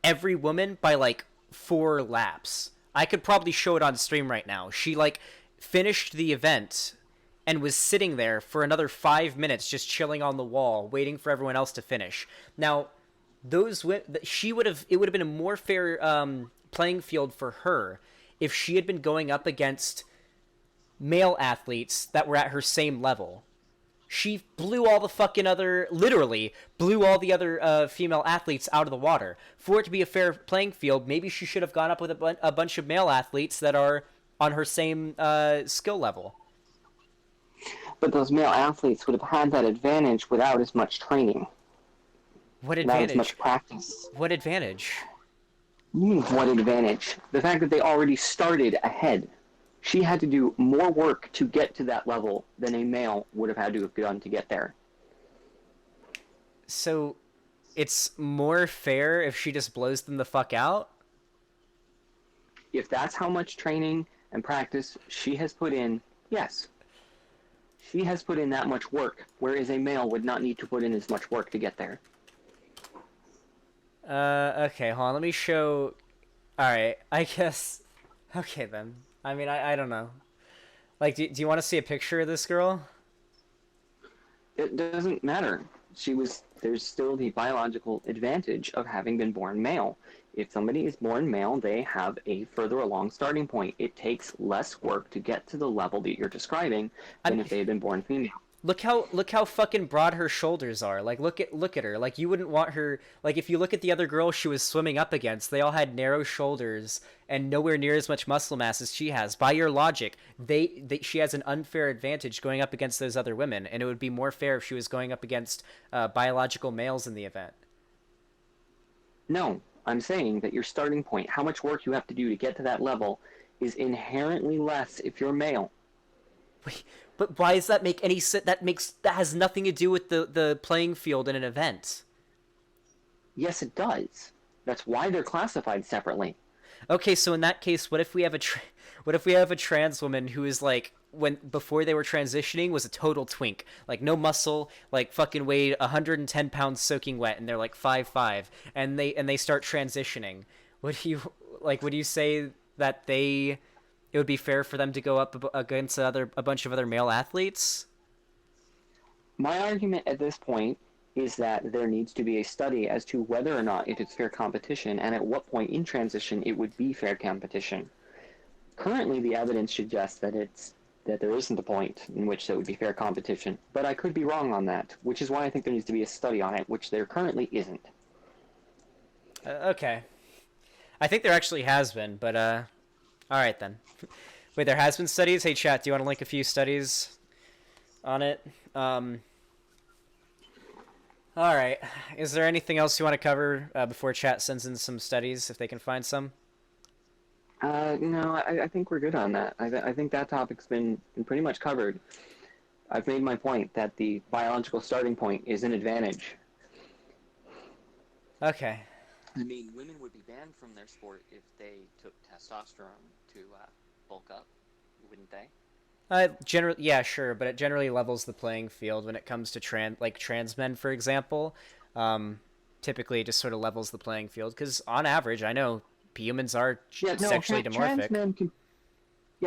every woman by like 4 laps. I could probably show it on stream right now. She finished the event and was sitting there for another 5 minutes just chilling on the wall, waiting for everyone else to finish. Now, it would have been a more fair playing field for her if she had been going up against male athletes that were at her same level. She literally blew all the other female athletes out of the water. For it to be a fair playing field, maybe she should have gone up with a bunch of male athletes that are on her same skill level. But those male athletes would have had that advantage without as much training. What Without advantage? as much practice. What advantage? What advantage? The fact that they already started ahead. She had to do more work to get to that level than a male would have had to have done to get there. So it's more fair if she just blows them the fuck out? If that's how much training and practice she has put in, yes. She has put in that much work, whereas a male would not need to put in as much work to get there. Okay, hold on, let me show... Alright, I guess... Okay, then. I mean, I don't know. Like, do you want to see a picture of this girl? It doesn't matter. There's still the biological advantage of having been born male. If somebody is born male, they have a further along starting point. It takes less work to get to the level that you're describing than if they had been born female. Look how fucking broad her shoulders are. Like look at her. Like you wouldn't want her, like if you look at the other girls she was swimming up against, they all had narrow shoulders and nowhere near as much muscle mass as she has. By your logic, she has an unfair advantage going up against those other women, and it would be more fair if she was going up against biological males in the event. No, I'm saying that your starting point, how much work you have to do to get to that level, is inherently less if you're male. Wait, but why does that make any sense? That has nothing to do with the playing field in an event. Yes, it does. That's why they're classified separately. Okay, so in that case, what if we have a trans woman who is like before they were transitioning was a total twink, like no muscle, like fucking weighed 110 pounds soaking wet, and they're like 5'5", and they start transitioning. Would you say that it would be fair for them to go up against a bunch of other male athletes? My argument at this point is that there needs to be a study as to whether or not it is fair competition, and at what point in transition it would be fair competition. Currently, the evidence suggests that there isn't a point in which that would be fair competition, but I could be wrong on that, which is why I think there needs to be a study on it, which there currently isn't. Okay. I think there actually has been, but all right then. Wait, there has been studies? Hey chat, do you want to link a few studies on it? All right. Is there anything else you want to cover before chat sends in some studies, if they can find some? No, I think we're good on that. I think that topic's been pretty much covered. I've made my point that the biological starting point is an advantage. Okay. I mean, women would be banned from their sport if they took testosterone to bulk up, wouldn't they? Yeah, sure, but it generally levels the playing field when it comes to trans men, for example. Typically, it just sort of levels the playing field because, on average, I know humans are sexually dimorphic.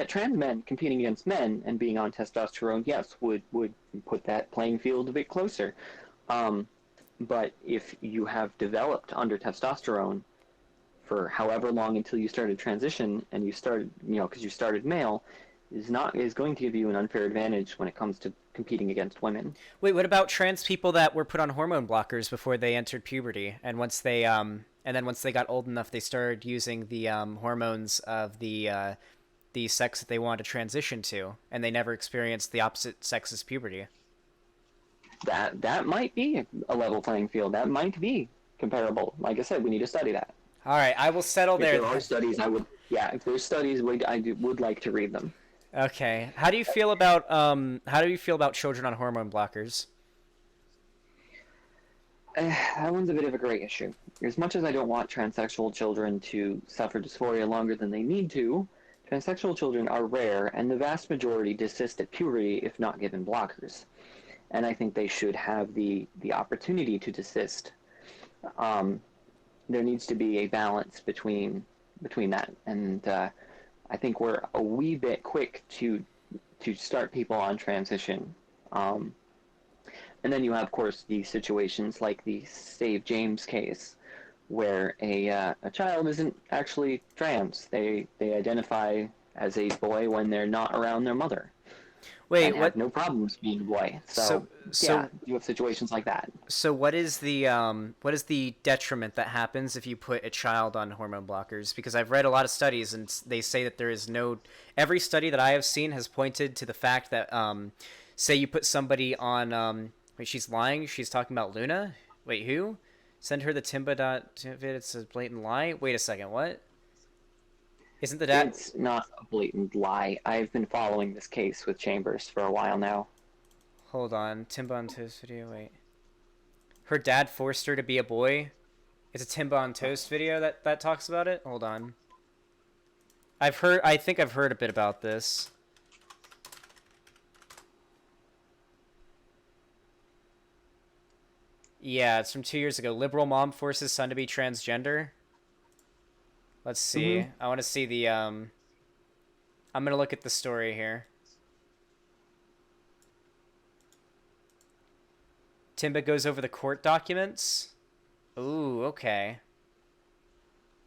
Trans men competing against men and being on testosterone, yes, would put that playing field a bit closer. But if you have developed under testosterone for however long until you started transition and you started, because you started male, is going to give you an unfair advantage when it comes to competing against women. Wait, what about trans people that were put on hormone blockers before they entered puberty, and once they got old enough, they started using the hormones of the sex that they wanted to transition to, and they never experienced the opposite sex's puberty? That might be a level playing field. That might be comparable. Like I said, we need to study that. All right, I will settle there. If there are studies, if there's studies, I would like to read them. Okay. How do you feel about children on hormone blockers? That one's a bit of a gray issue. As much as I don't want transsexual children to suffer dysphoria longer than they need to, transsexual children are rare, and the vast majority desist at puberty if not given blockers. And I think they should have the opportunity to desist. There needs to be a balance between that, and I think we're a wee bit quick to start people on transition. And then you have, of course, the situations like the Save James case, where a child isn't actually trans. They identify as a boy when they're not around their mother. Wait, and what? have no problems being a boy. So you have situations like that. So what is the detriment that happens if you put a child on hormone blockers? Because I've read a lot of studies, and they say that there is no. Every study that I have seen has pointed to the fact that, say you put somebody on. Wait, she's lying. She's talking about Luna. Wait, who? Send her the Timba dot. It's a blatant lie. Wait a second. What? Isn't the dad? It's not a blatant lie. I've been following this case with Chambers for a while now. Hold on. Timba on Toast video. Wait. Her dad forced her to be a boy. It's a Timba on Toast video that talks about it. Hold on. I think I've heard a bit about this. Yeah, it's from 2 years ago. Liberal mom forces son to be transgender. Let's see. I want to see the I'm gonna look at the story here. Timba goes over the court documents. Ooh, okay.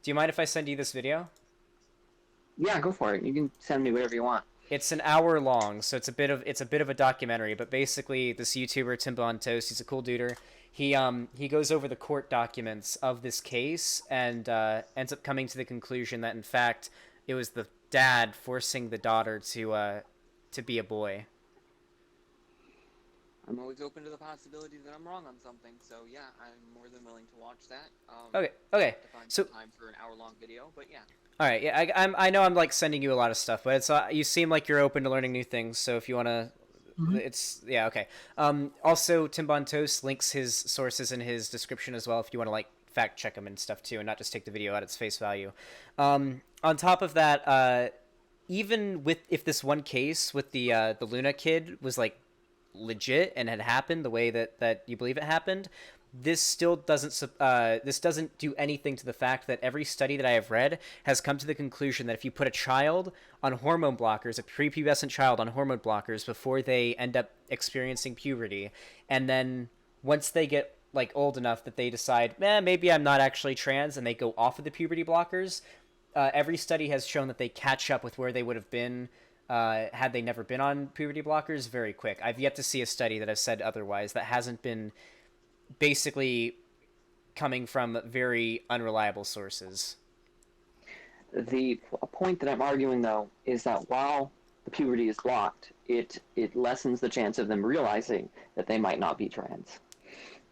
Do you mind if I send you this video? Yeah, go for it. You can send me whatever you want. It's an hour long, so it's a bit of a documentary. But basically, this YouTuber Timba on Toast, he's a cool duder. He goes over the court documents of this case and ends up coming to the conclusion that in fact it was the dad forcing the daughter to be a boy. I'm always open to the possibility that I'm wrong on something, so yeah, I'm more than willing to watch that. Okay. To find So some time for an hour-long video, but yeah. all right, yeah, I know I'm like sending you a lot of stuff, but it's you seem like you're open to learning new things. So if you wanna, it's yeah, okay. Also, Tim Bontos links his sources in his description as well if you want to like fact check them and stuff too, and not just take the video at its face value. On top of that, even with if this one case with the Luna kid was like legit and had happened the way that you believe it happened, this still doesn't do anything to the fact that every study that I have read has come to the conclusion that if you put a child on hormone blockers, a prepubescent child on hormone blockers before they end up experiencing puberty, and then once they get like old enough that they decide, maybe I'm not actually trans, and they go off of the puberty blockers, every study has shown that they catch up with where they would have been had they never been on puberty blockers very quick. I've yet to see a study that has said otherwise that hasn't been basically coming from very unreliable sources. The point that I'm arguing, though, is that while the puberty is blocked, it lessens the chance of them realizing that they might not be trans.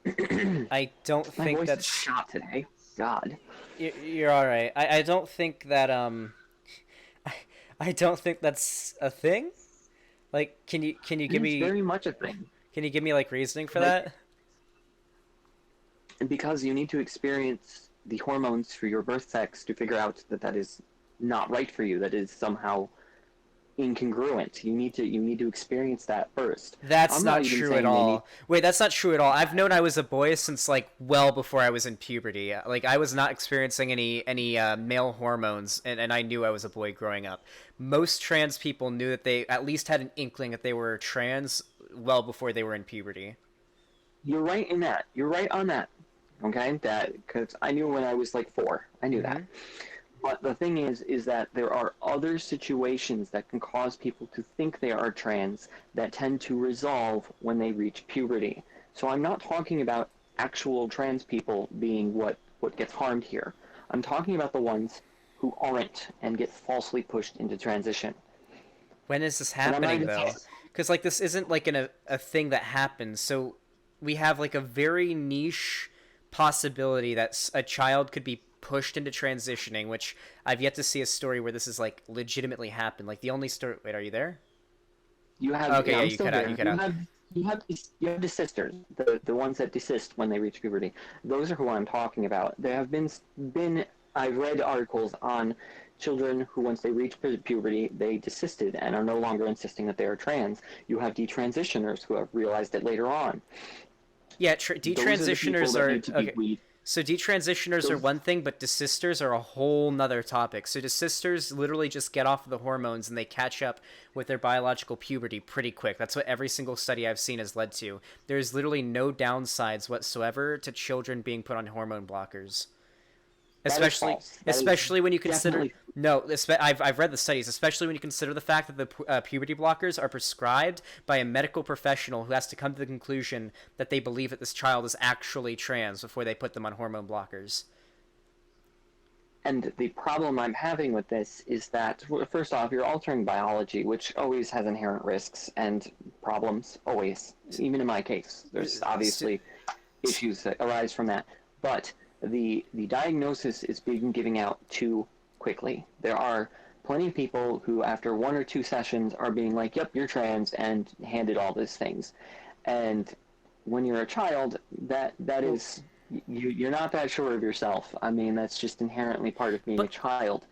I don't My think voice that's is shot today. God. You're all right. I don't think that I don't think that's a thing. Like, can you give me very much a thing. Can you give me like reasoning for that? Because you need to experience the hormones for your birth sex to figure out that that is not right for you. That is somehow incongruent. You need to experience that first. That's not even true saying at all. Wait, that's not true at all. I've known I was a boy since like well before I was in puberty. Like I was not experiencing any male hormones, and I knew I was a boy growing up. Most trans people knew that they at least had an inkling that they were trans well before they were in puberty. You're right in that. You're right on that. Okay, that because I knew when I was like 4. I knew that. But the thing is that there are other situations that can cause people to think they are trans that tend to resolve when they reach puberty. So I'm not talking about actual trans people being what gets harmed here. I'm talking about the ones who aren't and get falsely pushed into transition. When is this happening though? Because like this isn't like a thing that happens. So we have like a very niche possibility that a child could be pushed into transitioning, which I've yet to see a story where this is like legitimately happened. Like the only story. Wait, are you there? You have okay. Yeah, you cut out. You cut out. You have desisters, the ones that desist when they reach puberty. Those are who I'm talking about. There have been I've read articles on children who, once they reach puberty, they desisted and are no longer insisting that they are trans. You have detransitioners who have realized it later on. Yeah, detransitioners are okay. So detransitioners Those are one thing, but desisters are a whole nother topic. So desisters literally just get off of the hormones and they catch up with their biological puberty pretty quick. That's what every single study I've seen has led to. There's literally no downsides whatsoever to children being put on hormone blockers. Especially when you consider I've read the studies, especially when you consider the fact that the puberty blockers are prescribed by a medical professional who has to come to the conclusion that they believe that this child is actually trans before they put them on hormone blockers. And the problem I'm having with this is that, first off, you're altering biology, which always has inherent risks and problems, always. Even in my case, there's obviously issues that arise from that. but the diagnosis is being given out too quickly. There are plenty of people who, after 1 or 2 sessions, are being like, "Yep, you're trans," and handed all these things. And when you're a child, that is you're not that sure of yourself. I mean, that's just inherently part of being a But child,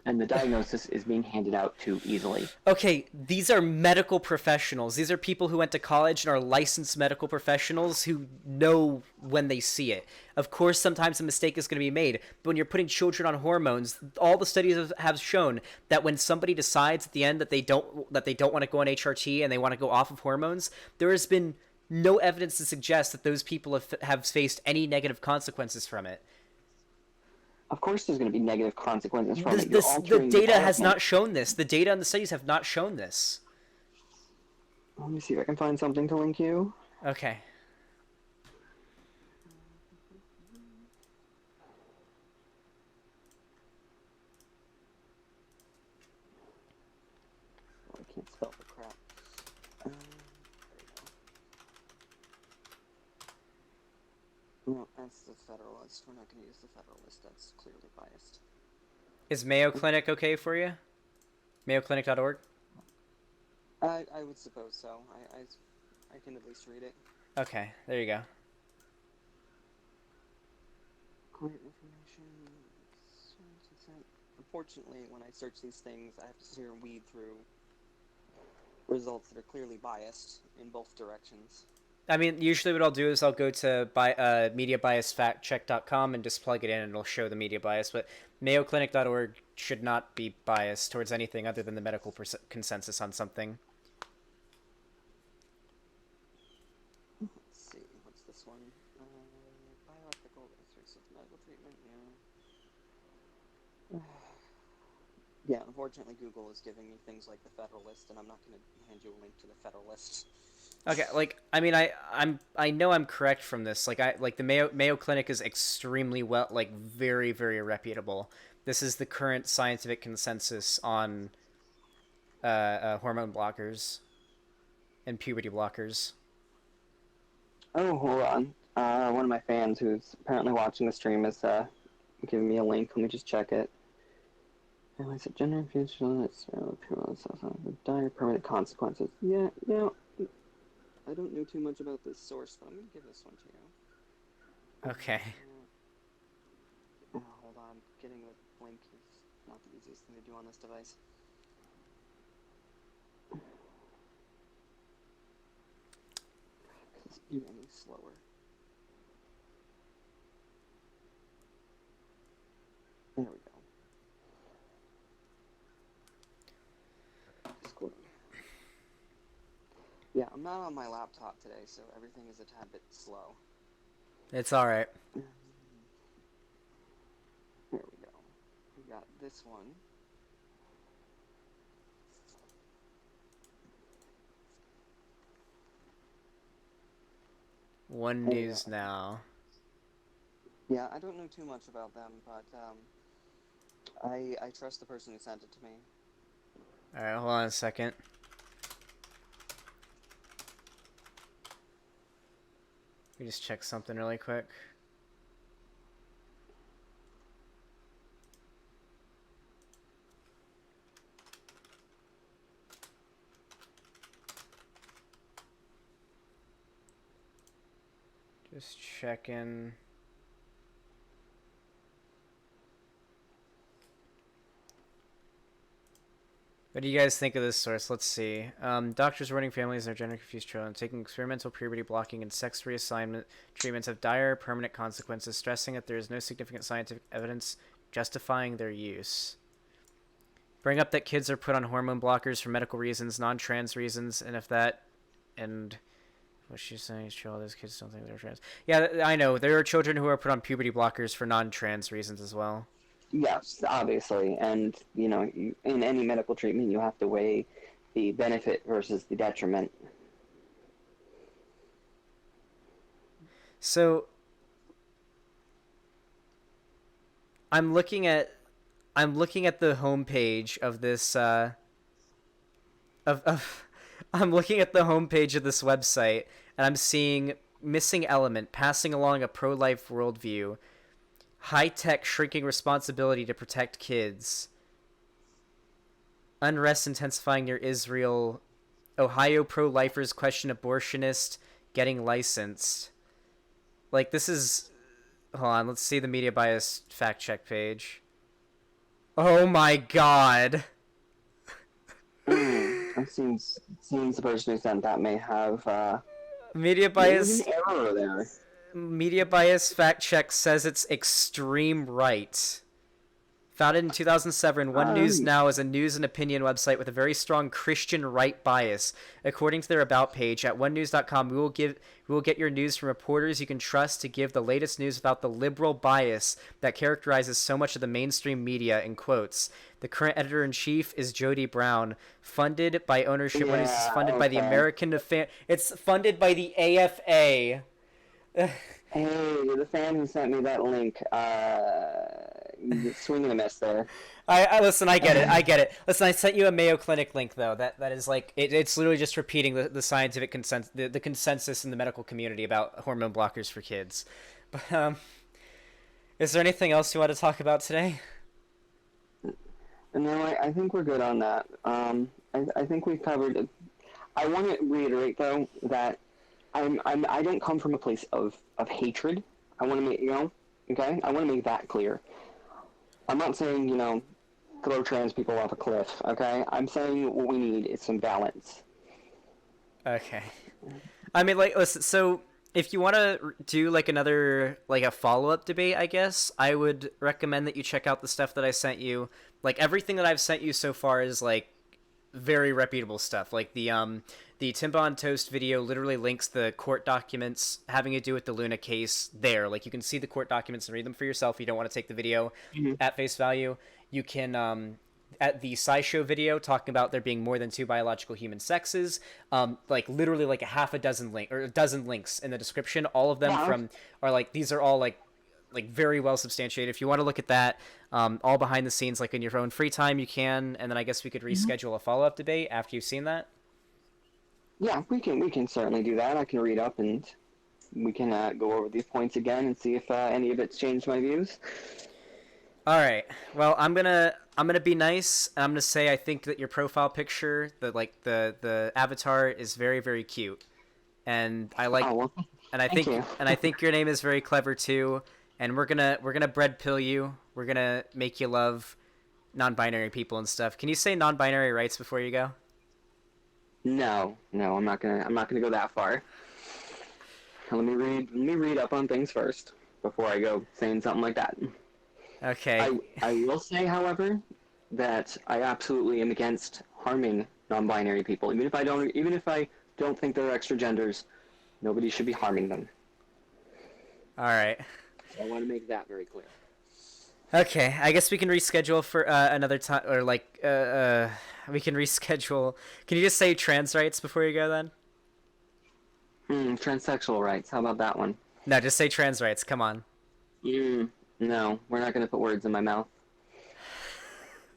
and the diagnosis is being handed out too easily. okay, these are medical professionals. These are people who went to college and are licensed medical professionals who know when they see it. Of course, sometimes a mistake is going to be made, but when you're putting children on hormones, all the studies have shown that when somebody decides at the end that they don't want to go on HRT and they want to go off of hormones, there has been no evidence to suggest that those people have faced any negative consequences from it. Of course, there's going to be negative consequences from it. The data has not shown this. The data and the studies have not shown this. Let me see if I can find something to link you. Okay. Oh, I can't spell for crap. There you go. No, that's the Federalist. We're not going to use the Federalist. That's clearly biased. Is Mayo Clinic okay for you? MayoClinic.org? I would suppose so. I can at least read it. Okay, there you go. Client information. Unfortunately, when I search these things, I have to sit here and weed through results that are clearly biased in both directions. I mean, usually what I'll do is I'll go to mediabiasfactcheck.com and just plug it in and it'll show the media bias, but MayoClinic.org should not be biased towards anything other than the medical consensus on something. Let's see, what's this one? Bioethical research of medical treatment, yeah. Yeah, unfortunately Google is giving me things like the Federalist, and I'm not going to hand you a link to the Federalist. Okay, like, I mean, I know I'm correct from this. Like, the Mayo Clinic is extremely well, like, very, very reputable. This is the current scientific consensus on hormone blockers and puberty blockers. Oh, hold on. One of my fans who's apparently watching the stream is giving me a link. Let me just check it. I said gender confusion, it's dire permanent consequences. Yeah, I don't know too much about this source, but I'm going to give this one to you. Okay. Oh, hold on. Getting the link is not the easiest thing to do on this device. Is this any slower? There we go. Discord. Yeah, I'm not on my laptop today, so everything is a tad bit slow. It's alright. There we go. We got this one. One News Now. Yeah, I don't know too much about them, but I trust the person who sent it to me. Alright, hold on a second. Let me just check something really quick. Just checking. What do you guys think of this source? Let's see. Doctors warning families and their gender-confused children taking experimental puberty blocking and sex reassignment treatments have dire permanent consequences, stressing that there is no significant scientific evidence justifying their use. Bring up that kids are put on hormone blockers for medical reasons, non-trans reasons, and if that... And what she's saying is true, all those kids don't think they're trans. Yeah, I know. There are children who are put on puberty blockers for non-trans reasons as well. Yes, obviously, and in any medical treatment, you have to weigh the benefit versus the detriment. So, I'm looking at the homepage of this I'm looking at the homepage of this website, and I'm seeing missing element, passing along a pro-life worldview, high-tech shrinking responsibility to protect kids, unrest intensifying near Israel, Ohio pro-lifers question abortionist getting licensed. Like, this is... Hold on, let's see the media bias fact check page. Oh my god. That seems to a certain extent that may have Media there's bias... an error there. Media bias fact check says it's extreme right. Founded in 2007, One News Now is a news and opinion website with a very strong Christian right bias. According to their about page at onenews.com, we will get your news from reporters you can trust to give the latest news without the liberal bias that characterizes so much of the mainstream media, in quotes. The current editor-in-chief is Jody Brown, funded by ownership. One News is funded by the American It's funded by the AFA. Hey, the fan who sent me that link, swing and a miss there. I listen. I get it. Listen, I sent you a Mayo Clinic link though. That is like it's literally just repeating the scientific consensus, the consensus in the medical community about hormone blockers for kids. But is there anything else you want to talk about today? No, I think we're good on that. I think we've covered it. I want to reiterate though that I don't come from a place of hatred. I want to make, okay? I want to make that clear. I'm not saying, throw trans people off a cliff, okay? I'm saying what we need is some balance. Okay. I mean, like, listen, so if you want to do, like, another, like, a follow-up debate, I guess, I would recommend that you check out the stuff that I sent you. Like, everything that I've sent you so far is, like, very reputable stuff. Like, the Timba on Toast video literally links the court documents having to do with the Luna case there. Like, you can see the court documents and read them for yourself. You don't want to take the video at face value. You can, at the SciShow video talking about there being more than 2 biological human sexes, like, literally, like, a dozen links in the description. All of them these are all, like, very well substantiated. If you want to look at that, all behind the scenes, like, in your own free time, you can. And then I guess we could reschedule a follow-up debate after you've seen that. Yeah, we can certainly do that. I can read up and we can go over these points again and see if any of it's changed my views. All right. Well, I'm gonna be nice. I'm gonna say I think that your profile picture, the avatar, is very, very cute, and I like, and I think your name is very clever too. And we're gonna bread pill you. We're gonna make you love non-binary people and stuff. Can you say non-binary rights before you go? No, I'm not gonna go that far. Let me read up on things first before I go saying something like that. Okay. I will say, however, that I absolutely am against harming non-binary people. Even if I don't think they're extra genders, nobody should be harming them. All right. So I want to make that very clear. Okay, I guess we can reschedule for another time, or we can reschedule. Can you just say trans rights before you go then? Transsexual rights. How about that one? No, just say trans rights. Come on. No, we're not going to put words in my mouth.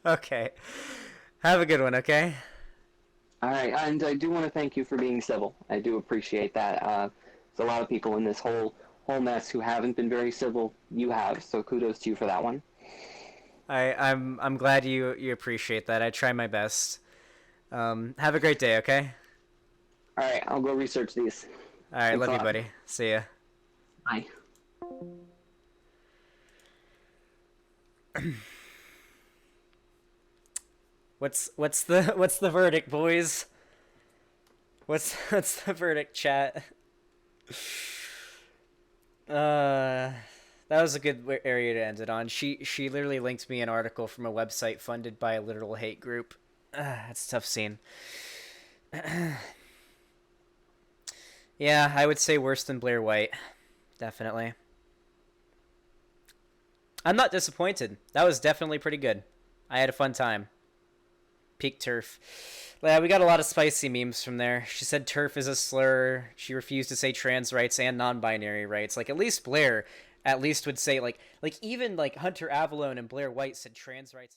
Okay. Have a good one, okay? All right, and I do want to thank you for being civil. I do appreciate that. There's a lot of people in this whole mess who haven't been very civil. You have, so kudos to you for that one. I'm glad you appreciate that. I try my best. Have a great day, okay? All right, I'll go research these. All right, love you, buddy. See ya. Bye. What's the verdict, boys? What's the verdict, chat? That was a good area to end it on. She literally linked me an article from a website funded by a literal hate group. That's a tough scene. Yeah, I would say worse than Blair White. Definitely. I'm not disappointed. That was definitely pretty good. I had a fun time. Peak TERF. Yeah, we got a lot of spicy memes from there. She said TERF is a slur. She refused to say trans rights and non-binary rights. Like, at least Blair would say, like even, like, Hunter Avalone and Blair White said trans rights.